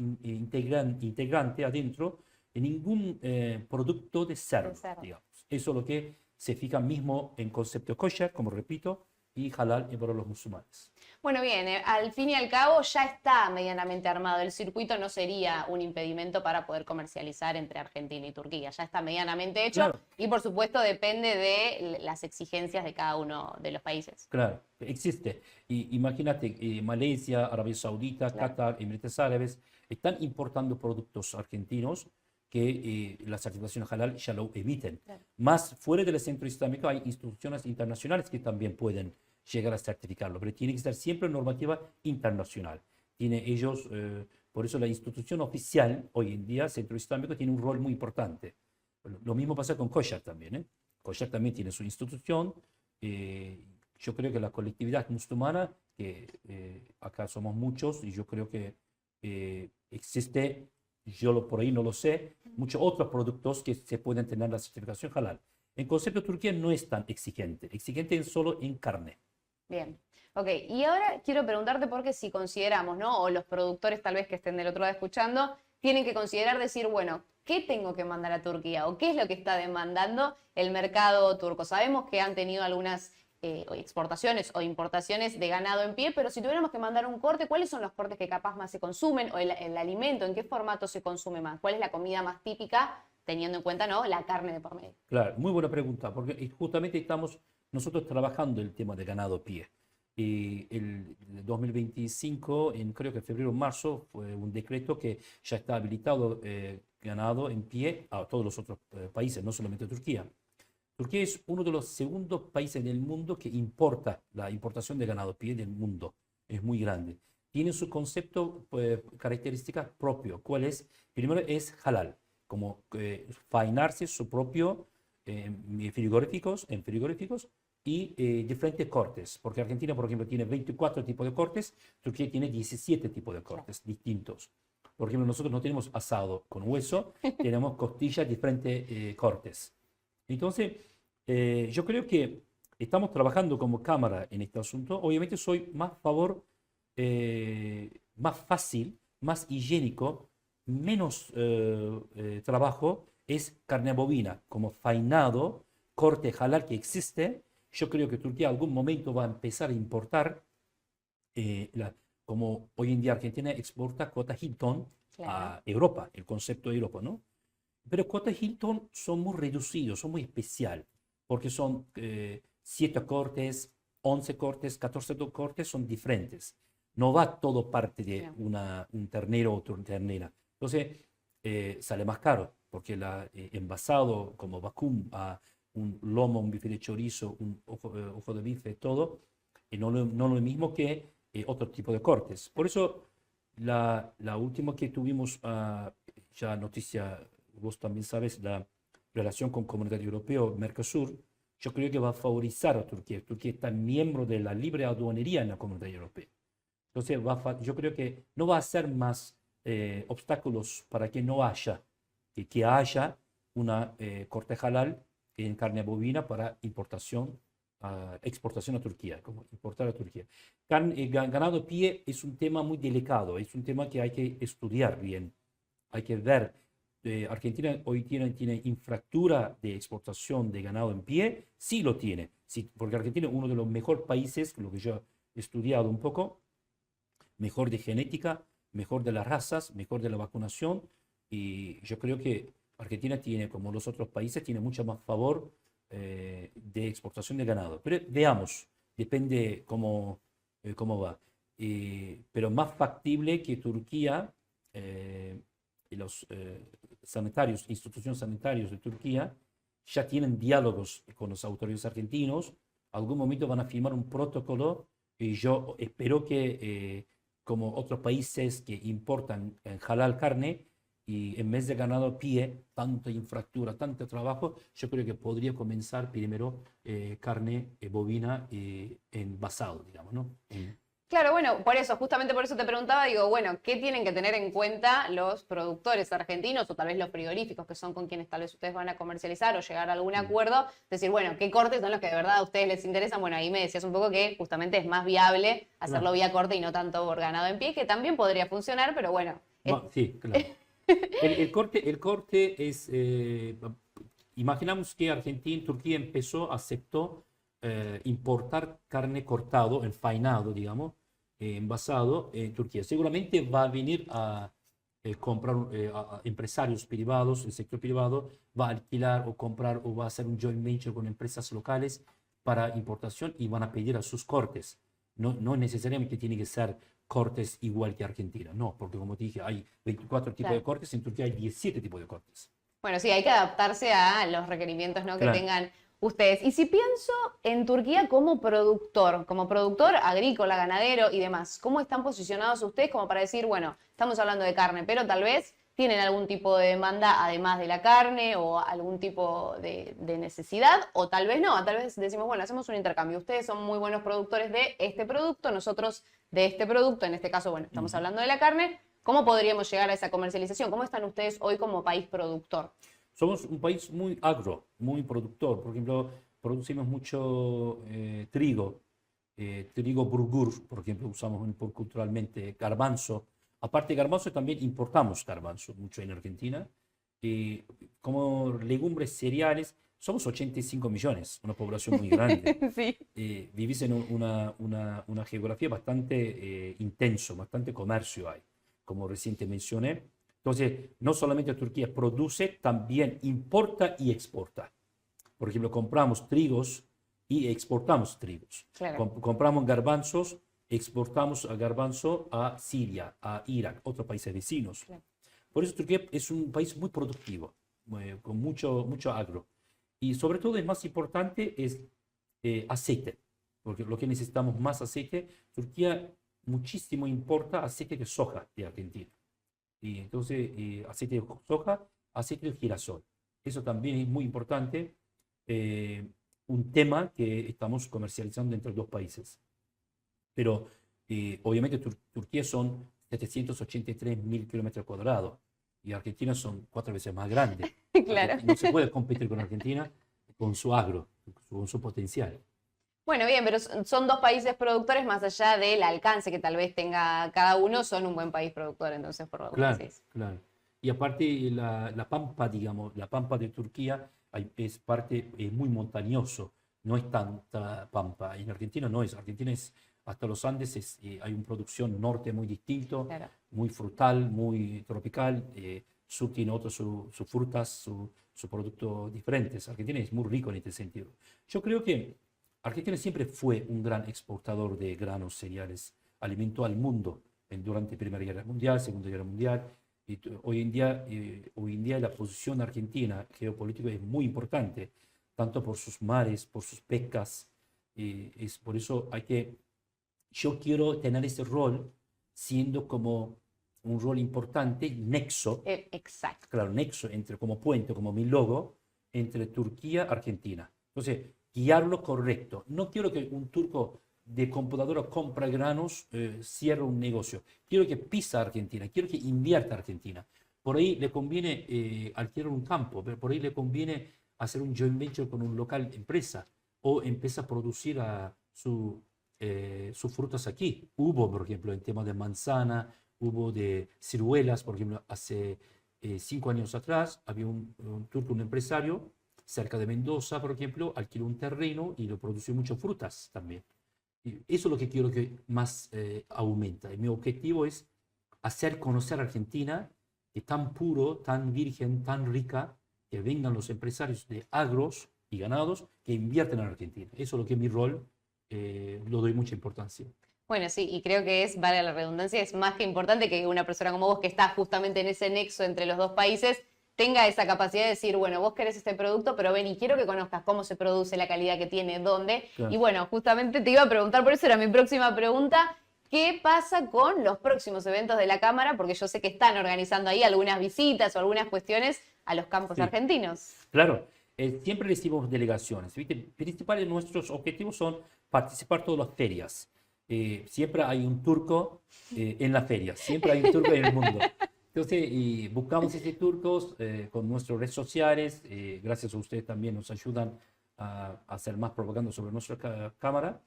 integrante adentro de ningún producto de cerdo, digamos. Eso es lo que se fija mismo en concepto kosher, como repito, y halal para los musulmanes. Bueno, bien, al fin y al cabo ya está medianamente armado. El circuito no sería un impedimento para poder comercializar entre Argentina y Turquía. Ya está medianamente hecho, Claro. Y por supuesto depende de las exigencias de cada uno de los países. Claro, existe. Y imagínate, Malasia, Arabia Saudita, Claro. Qatar, Emiratos Árabes, están importando productos argentinos que la certificación halal ya lo emiten. Claro. Más fuera del centro islámico hay instituciones internacionales que también pueden llegar a certificarlo, pero tiene que ser siempre normativa internacional. Por eso la institución oficial hoy en día, Centro Islámico, tiene un rol muy importante. Lo mismo pasa con kosher también, ¿eh? Kosher también tiene su institución. Yo creo que la colectividad musulmana, que acá somos muchos, y yo creo que existe, por ahí no lo sé, muchos otros productos que se pueden tener la certificación halal. En concepto Turquía no es tan exigente es solo en carne. Bien, ok. Y ahora quiero preguntarte porque si consideramos, ¿no? O los productores tal vez que estén del otro lado escuchando, tienen que considerar decir, bueno, ¿qué tengo que mandar a Turquía? ¿O qué es lo que está demandando el mercado turco? Sabemos que han tenido algunas exportaciones o importaciones de ganado en pie, pero si tuviéramos que mandar un corte, ¿cuáles son los cortes que capaz más se consumen? ¿O el alimento, en qué formato se consume más? ¿Cuál es la comida más típica, teniendo en cuenta, ¿no? La carne de por medio. Claro, muy buena pregunta, porque justamente estamos nosotros trabajando el tema de ganado pie. Y el 2025, creo que febrero o marzo, fue un decreto que ya está habilitado ganado en pie a todos los otros países, no solamente Turquía. Turquía es uno de los segundos países del mundo que importa la importación de ganado pie del mundo. Es muy grande. tiene su concepto, característica propio. ¿Cuál es? Primero es halal, como faenarse su propio en frigoríficos y diferentes cortes. Porque Argentina, por ejemplo, tiene 24 tipos de cortes, Turquía tiene 17 tipos de cortes distintos. Por ejemplo, nosotros no tenemos asado con hueso, tenemos costillas, diferentes cortes. Entonces, yo creo que estamos trabajando como cámara en este asunto. Obviamente soy más más fácil, más higiénico, menos trabajo es carne bovina, como faenado, corte halal que existe. Yo creo que Turquía en algún momento va a empezar a importar, como hoy en día Argentina exporta cuota Hilton a Europa, el concepto de Europa, ¿no? Pero cuotas Hilton son muy reducidos, son muy especial, porque son 7 cortes, 11 cortes, 14 cortes, son diferentes. No va todo parte de un ternero o ternera. Entonces, sale más caro, porque envasado como vacum a un lomo, un bife de chorizo, un ojo de bife, todo, no lo mismo que otro tipo de cortes. Por eso, la última que tuvimos, ya noticia, vos también sabes, la relación con Comunidad Europea, Mercosur, yo creo que va a favorecer a Turquía. Turquía está miembro de la libre aduanería en la Comunidad Europea. Entonces, yo creo que no va a ser más obstáculos para que no haya, que haya una corte halal en carne bovina para exportación a Turquía, como importar a Turquía. Ganado pie es un tema muy delicado, es un tema que hay que estudiar bien, hay que ver. Argentina hoy tiene infraestructura de exportación de ganado en pie, sí lo tiene, sí, porque Argentina es uno de los mejores países, lo que yo he estudiado un poco, mejor de genética, mejor de las razas, mejor de la vacunación, y yo creo que Argentina tiene, como los otros países, tiene mucho más favor de exportación de ganado. Pero veamos, depende cómo va. Pero más factible que Turquía, y los instituciones sanitarias de Turquía, ya tienen diálogos con las autoridades argentinos. Algún momento van a firmar un protocolo y yo espero que, como otros países que importan halal carne, y en vez de ganado a pie, tanta infraestructura, tanto trabajo, yo creo que podría comenzar primero carne bovina envasado, digamos, ¿no? Claro, bueno, por eso, justamente por eso te preguntaba, digo, bueno, ¿qué tienen que tener en cuenta los productores argentinos o tal vez los frigoríficos, que son con quienes tal vez ustedes van a comercializar o llegar a algún acuerdo? Decir, bueno, ¿qué cortes son los que de verdad a ustedes les interesan? Bueno, ahí me decías un poco que justamente es más viable hacerlo vía corte y no tanto por ganado en pie, que también podría funcionar, pero bueno. Sí, claro. El corte es, imaginamos que Turquía aceptó importar carne cortado, enfainado, digamos, envasado en Turquía. Seguramente va a venir a comprar a empresarios privados, el sector privado va a alquilar o comprar o va a hacer un joint venture con empresas locales para importación y van a pedir a sus cortes. No necesariamente tiene que ser cortes igual que Argentina, no, porque como te dije, hay 24 tipos de cortes, en Turquía hay 17 tipos de cortes. Bueno, sí, hay que adaptarse a los requerimientos, ¿no?, que tengan ustedes. Y si pienso en Turquía como productor agrícola, ganadero y demás, ¿cómo están posicionados ustedes como para decir, bueno, estamos hablando de carne, pero tal vez tienen algún tipo de demanda además de la carne o algún tipo de necesidad, o tal vez no, tal vez decimos, bueno, hacemos un intercambio, ustedes son muy buenos productores de este producto, nosotros de este producto, en este caso, bueno, estamos hablando de la carne, ¿cómo podríamos llegar a esa comercialización? ¿Cómo están ustedes hoy como país productor? Somos un país muy agro, muy productor. Por ejemplo, producimos mucho trigo bulgur, por ejemplo, usamos culturalmente garbanzo. Aparte de garbanzo, también importamos garbanzo mucho en Argentina. Como legumbres, cereales, somos 85 millones, una población muy grande. Sí. Vivís en una geografía bastante intenso, bastante comercio hay, como recién te mencioné. Entonces, no solamente Turquía produce, también importa y exporta. Por ejemplo, compramos trigos y exportamos trigos. Claro. Compramos garbanzos, exportamos garbanzo a Siria, a Irak, otros países vecinos. Claro. Por eso Turquía es un país muy productivo, con mucho agro. Y sobre todo, el más importante es aceite, porque lo que necesitamos más aceite. Turquía muchísimo importa aceite de soja de Argentina. Y entonces, aceite de soja, aceite de girasol. Eso también es muy importante, un tema que estamos comercializando entre los dos países. Pero obviamente Turquía son 783.000 kilómetros cuadrados y Argentina son 4 veces más grande. Claro. No se puede competir con Argentina con su agro, con su potencial. Bueno, bien, pero son dos países productores más allá del alcance que tal vez tenga cada uno, son un buen país productor, entonces, por lo que Claro, decís. claro. Y aparte la pampa, digamos, la pampa de Turquía es parte muy montañoso, no es tanta pampa. En Argentina no es, Argentina es hasta los Andes, hay una producción norte muy distinto, Claro. muy frutal, muy tropical, sur tiene otros sus frutas, sus productos diferentes. Argentina es muy rico en este sentido. Yo creo que Argentina siempre fue un gran exportador de granos, cereales, alimentó al mundo durante la Primera Guerra Mundial, Segunda Guerra Mundial. Y hoy en día la posición argentina geopolítica es muy importante, tanto por sus mares, por sus pescas. Es por eso yo quiero tener ese rol siendo como un rol importante, nexo, Exacto. claro, nexo como puente, como mi logo, entre Turquía y Argentina. Entonces, guiarlo correcto. No quiero que un turco de computadora compra granos, cierre un negocio. Quiero que pisa Argentina, quiero que invierta Argentina. Por ahí le conviene alquilar un campo, pero por ahí le conviene hacer un joint venture con un local empresa o empieza a producir sus frutas aquí. Hubo, por ejemplo, en tema de manzana, hubo de ciruelas, por ejemplo, hace 5 años atrás había un turco, un empresario, cerca de Mendoza, por ejemplo, alquiló un terreno y lo produció muchas frutas también. Y eso es lo que quiero que más aumenta. Y mi objetivo es hacer conocer a Argentina, que tan puro, tan virgen, tan rica, que vengan los empresarios de agros y ganados que invierten en Argentina. Eso es lo que es mi rol, lo doy mucha importancia. Bueno, sí, y creo que vale la redundancia, es más que importante que una persona como vos que está justamente en ese nexo entre los dos países tenga esa capacidad de decir, bueno, vos querés este producto, pero ven y quiero que conozcas cómo se produce, la calidad que tiene, dónde. Claro. Y bueno, justamente te iba a preguntar, por eso era mi próxima pregunta, ¿qué pasa con los próximos eventos de la Cámara? Porque yo sé que están organizando ahí algunas visitas o algunas cuestiones a los campos Sí. argentinos. Claro, siempre recibimos delegaciones. ¿Viste? Principales de nuestros objetivos son participar en todas las ferias. Siempre hay un turco en la feria, siempre hay un turco en el mundo. Entonces, buscamos esos turcos con nuestras redes sociales. Gracias a ustedes también nos ayudan a hacer más propaganda sobre nuestra cámara.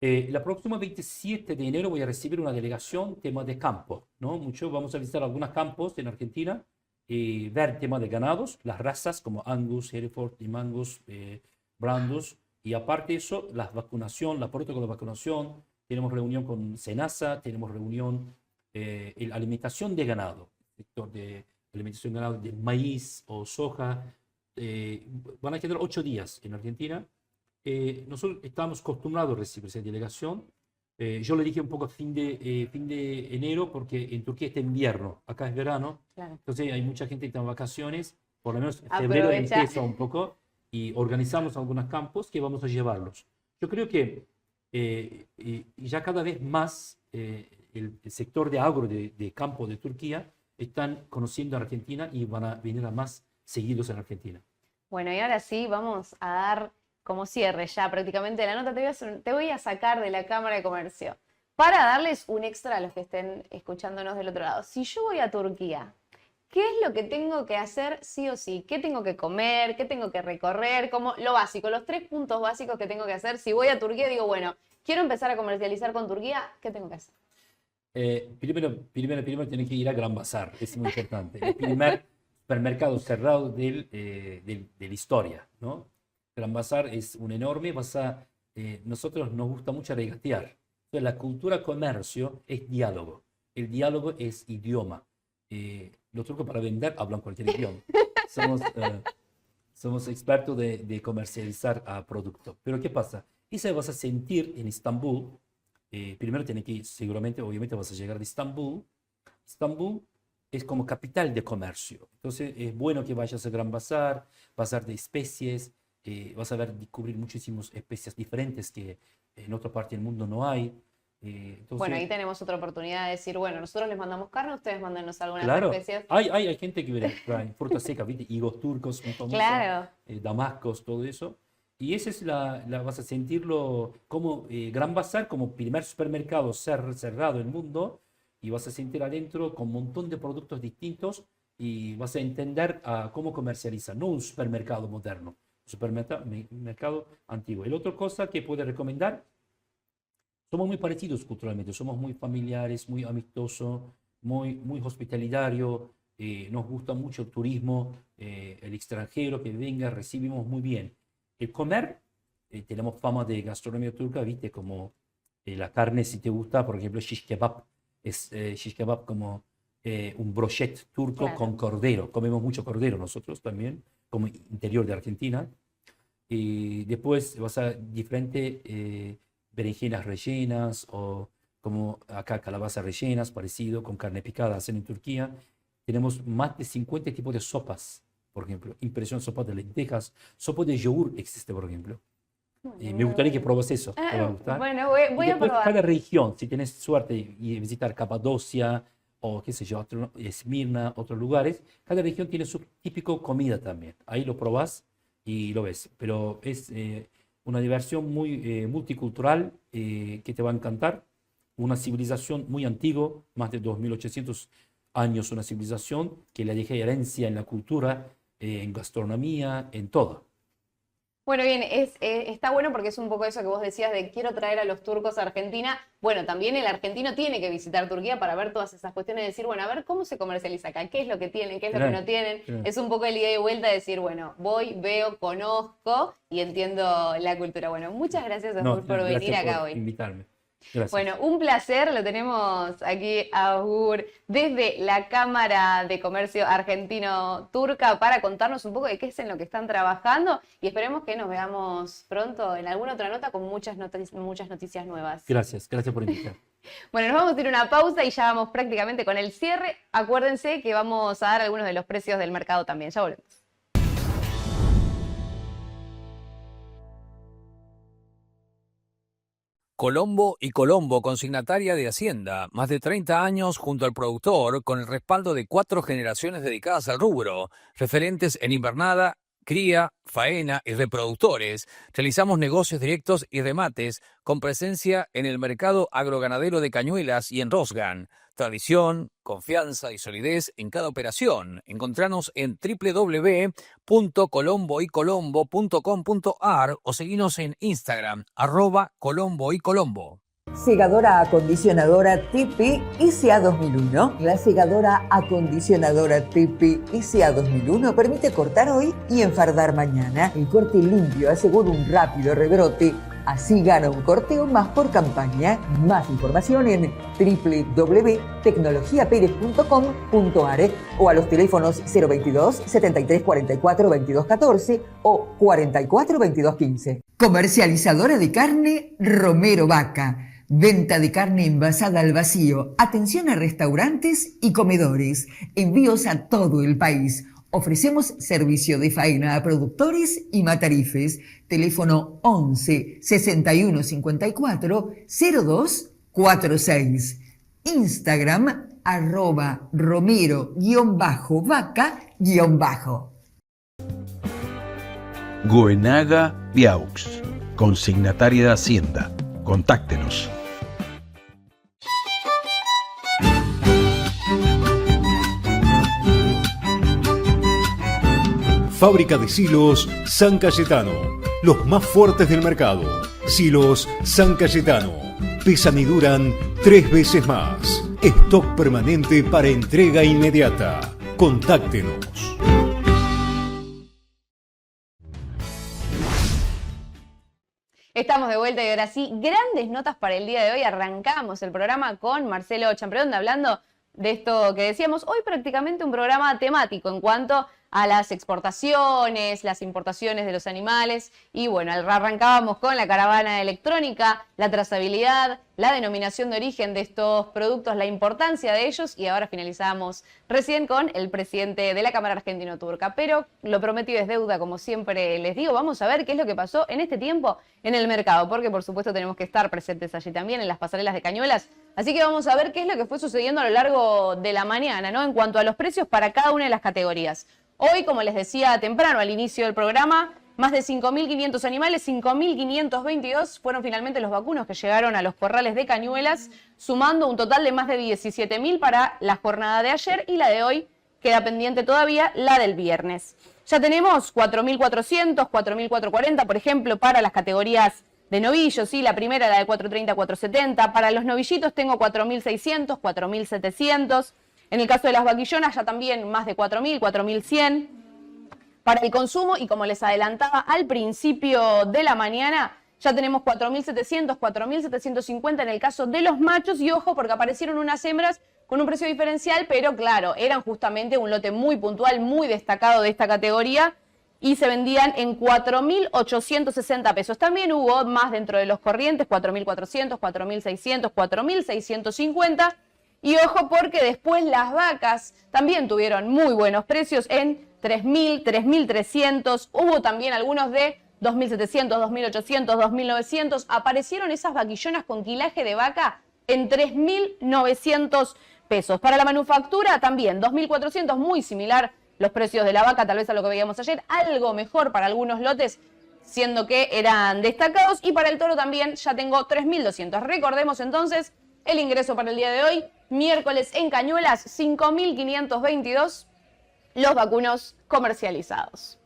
La próxima 27 de enero voy a recibir una delegación tema de campo, ¿no? Vamos a visitar algunos campos en Argentina y ver tema de ganados, las razas como Angus, Hereford, Limangus, Brandus. Y aparte de eso, la vacunación, la protocolo de vacunación. Tenemos reunión con Senasa, tenemos reunión la alimentación de ganado, sector de alimentación de ganado de maíz o soja. Van a quedar 8 días en Argentina. Nosotros estamos acostumbrados a recibir esa delegación. Yo le dije un poco fin de enero porque en Turquía está invierno, acá es verano. Claro. Entonces hay mucha gente que está en vacaciones, por lo menos en febrero empieza un poco y organizamos algunos campos que vamos a llevarlos. Yo creo que ya cada vez más el sector de agro de campo de Turquía están conociendo a Argentina y van a venir a más seguidos en Argentina. Bueno, y ahora sí, vamos a dar como cierre ya prácticamente la nota. Te voy a sacar de la Cámara de Comercio para darles un extra a los que estén escuchándonos del otro lado. Si yo voy a Turquía, ¿qué es lo que tengo que hacer sí o sí? ¿Qué tengo que comer? ¿Qué tengo que recorrer? Como lo básico, los 3 puntos básicos que tengo que hacer. Si voy a Turquía, digo, bueno, quiero empezar a comercializar con Turquía, ¿qué tengo que hacer? Primero tiene que ir a Gran Bazar, es muy importante. El primer supermercado cerrado de la historia, ¿no? Gran Bazar es un enorme bazar. Nosotros nos gusta mucho regatear. Entonces, la cultura comercio es diálogo. El diálogo es idioma. Los turcos para vender hablan cualquier idioma. Somos expertos de comercializar a productos. Pero ¿qué pasa? Eso vas a sentir en Estambul. Primero tienes que ir, seguramente, obviamente vas a llegar de Estambul. Estambul es como capital de comercio. Entonces es bueno que vayas a Gran Bazar, bazar de especies. Vas a descubrir muchísimas especies diferentes que en otra parte del mundo no hay. Entonces, Bueno, ahí tenemos otra oportunidad de decir, bueno, nosotros les mandamos carne, ustedes mándenos algunas claro, especies. hay gente que trae fruta seca, ¿viste? Higos turcos, muy famosos, Claro. damascos, todo eso. Y esa es vas a sentirlo como Gran Bazar, como primer supermercado cerrado en el mundo, y vas a sentir adentro con un montón de productos distintos y vas a entender cómo comercializa, no un supermercado moderno, un supermercado antiguo. Y la otra cosa que puedo recomendar, somos muy parecidos culturalmente, somos muy familiares, muy amistosos, muy hospitalarios, nos gusta mucho el turismo, el extranjero que venga, recibimos muy bien. El comer, tenemos fama de gastronomía turca, viste, como la carne, si te gusta, por ejemplo, shish kebab, shish kebab como un brochet turco Claro. con cordero, comemos mucho cordero nosotros también, como interior de Argentina. Y después vas a diferentes berenjenas rellenas o como acá calabazas rellenas, parecido, con carne picada, hacen en Turquía. Tenemos más de 50 tipos de sopas, por ejemplo. Impresión, sopa de lentejas, sopa de yogur existe, por ejemplo. Me gustaría que pruebes eso, te va a gustar. Bueno, Y voy a después probar. cada región, si tienes suerte y visitar Capadocia o qué sé yo, Esmirna, otros lugares, cada región tiene su típico comida también. Ahí lo probás y lo ves. Pero es una diversión muy multicultural que te va a encantar. Una civilización muy antigua, más de 2800 años, una civilización que le dejé herencia en la cultura, en gastronomía, en todo. Bueno, bien, está bueno porque es un poco eso que vos decías de quiero traer a los turcos a Argentina. Bueno, también el argentino tiene que visitar Turquía para ver todas esas cuestiones, de decir, bueno, a ver cómo se comercializa acá, qué es lo que tienen, qué es lo que Claro, no tienen. claro. Es un poco el ida y vuelta de decir, bueno, voy, veo, conozco y entiendo la cultura. Bueno, muchas gracias, Asgur, por venir Gracias acá por hoy. invitarme. Gracias. Bueno, un placer, lo tenemos aquí a Asgur desde la Cámara de Comercio Argentino-Turca para contarnos un poco de qué es en lo que están trabajando y esperemos que nos veamos pronto en alguna otra nota con muchas noticias nuevas. Gracias por invitar. Bueno, nos vamos a ir a una pausa y ya vamos prácticamente con el cierre. Acuérdense que vamos a dar algunos de los precios del mercado también. Ya volvemos. Colombo y Colombo, consignataria de Hacienda, más de 30 años junto al productor, con el respaldo de 4 generaciones dedicadas al rubro, referentes en invernada, cría, faena y reproductores. Realizamos negocios directos y remates con presencia en el mercado agroganadero de Cañuelas y en Rosgan. Tradición, confianza y solidez en cada operación. Encontranos en www.colomboycolombo.com.ar o seguinos en Instagram, @colomboycolombo. Segadora acondicionadora Tipi ICA 2001. La segadora acondicionadora Tipi ICA 2001 permite cortar hoy y enfardar mañana. El corte limpio asegura un rápido rebrote. Así gana un corteo más por campaña. Más información en www.tecnologiaperez.com.ar o a los teléfonos 022 73 44 22 14 o 44 22 15. Comercializadora de carne Romero Vaca. Venta de carne envasada al vacío. Atención a restaurantes y comedores. Envíos a todo el país. Ofrecemos servicio de faena a productores y matarifes. Teléfono 11 61 54 02 46. Instagram @romero_vaca_. Goenaga Viaux, consignataria de Hacienda. Contáctenos. Fábrica de silos San Cayetano. Los más fuertes del mercado. Silos San Cayetano. Pesan y duran 3 veces más. Stock permanente para entrega inmediata. Contáctenos. Estamos de vuelta y ahora sí, grandes notas para el día de hoy. Arrancamos el programa con Marcelo Champreonda hablando de esto que decíamos. Hoy prácticamente un programa temático en cuanto a las exportaciones, las importaciones de los animales y bueno, arrancábamos con la caravana electrónica, la trazabilidad, la denominación de origen de estos productos, la importancia de ellos y ahora finalizamos recién con el presidente de la Cámara Argentino-Turca. Pero lo prometido es deuda, como siempre les digo, vamos a ver qué es lo que pasó en este tiempo en el mercado, porque por supuesto tenemos que estar presentes allí también en las pasarelas de Cañuelas. Así que vamos a ver qué es lo que fue sucediendo a lo largo de la mañana, ¿no? En cuanto a los precios para cada una de las categorías. Hoy, como les decía temprano al inicio del programa, más de 5.500 animales, 5.522 fueron finalmente los vacunos que llegaron a los corrales de Cañuelas, sumando un total de más de 17.000 para la jornada de ayer y la de hoy queda pendiente todavía la del viernes. Ya tenemos 4.400, 4.440, por ejemplo, para las categorías de novillos, ¿sí? La primera, la de 430 a 470. Para los novillitos tengo 4.600, 4.700. En el caso de las vaquillonas ya también más de 4.000, 4.100. Para el consumo, y como les adelantaba al principio de la mañana, ya tenemos 4.700, 4.750 en el caso de los machos. Y ojo, porque aparecieron unas hembras con un precio diferencial, pero claro, eran justamente un lote muy puntual, muy destacado de esta categoría, y se vendían en 4.860 pesos. También hubo más dentro de los corrientes, 4.400, 4.600, 4.650. Y ojo porque después las vacas también tuvieron muy buenos precios en 3.000, 3.300. Hubo también algunos de 2.700, 2.800, 2.900. Aparecieron esas vaquillonas con quilaje de vaca en 3.900 pesos. Para la manufactura también 2.400, muy similar los precios de la vaca, tal vez a lo que veíamos ayer, algo mejor para algunos lotes, siendo que eran destacados. Y para el toro también ya tengo 3.200. Recordemos entonces el ingreso para el día de hoy, miércoles en Cañuelas, 5.522 los vacunos comercializados.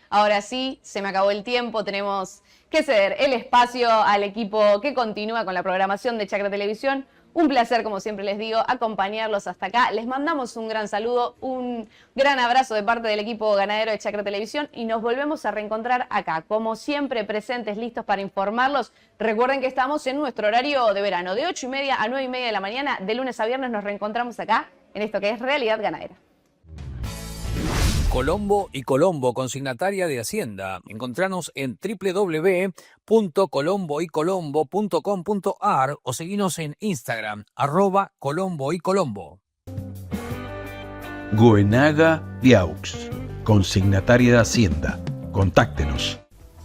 Ahora sí, se me acabó el tiempo, tenemos que ceder el espacio al equipo que continúa con la programación de Chacra Televisión. Un placer, como siempre les digo, acompañarlos hasta acá. Les mandamos un gran saludo, un gran abrazo de parte del equipo ganadero de Chacra Televisión y nos volvemos a reencontrar acá, como siempre, presentes, listos para informarlos. Recuerden que estamos en nuestro horario de verano, de 8:30 a 9:30 de la mañana, de lunes a viernes nos reencontramos acá en esto que es Realidad Ganadera. Colombo y Colombo, consignataria de Hacienda. Encontranos en www.colomboycolombo.com.ar o seguinos en Instagram, @colomboycolombo. Goenaga Viaux, consignataria de Hacienda. Contáctenos.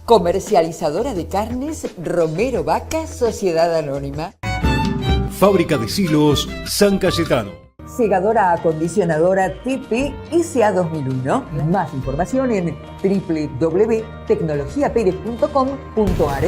Comercializadora de carnes Romero Vaca, Sociedad Anónima. Fábrica de Silos San Cayetano. Segadora acondicionadora TP SA 2001. Más información en www.tecnologiaperez.com.ar.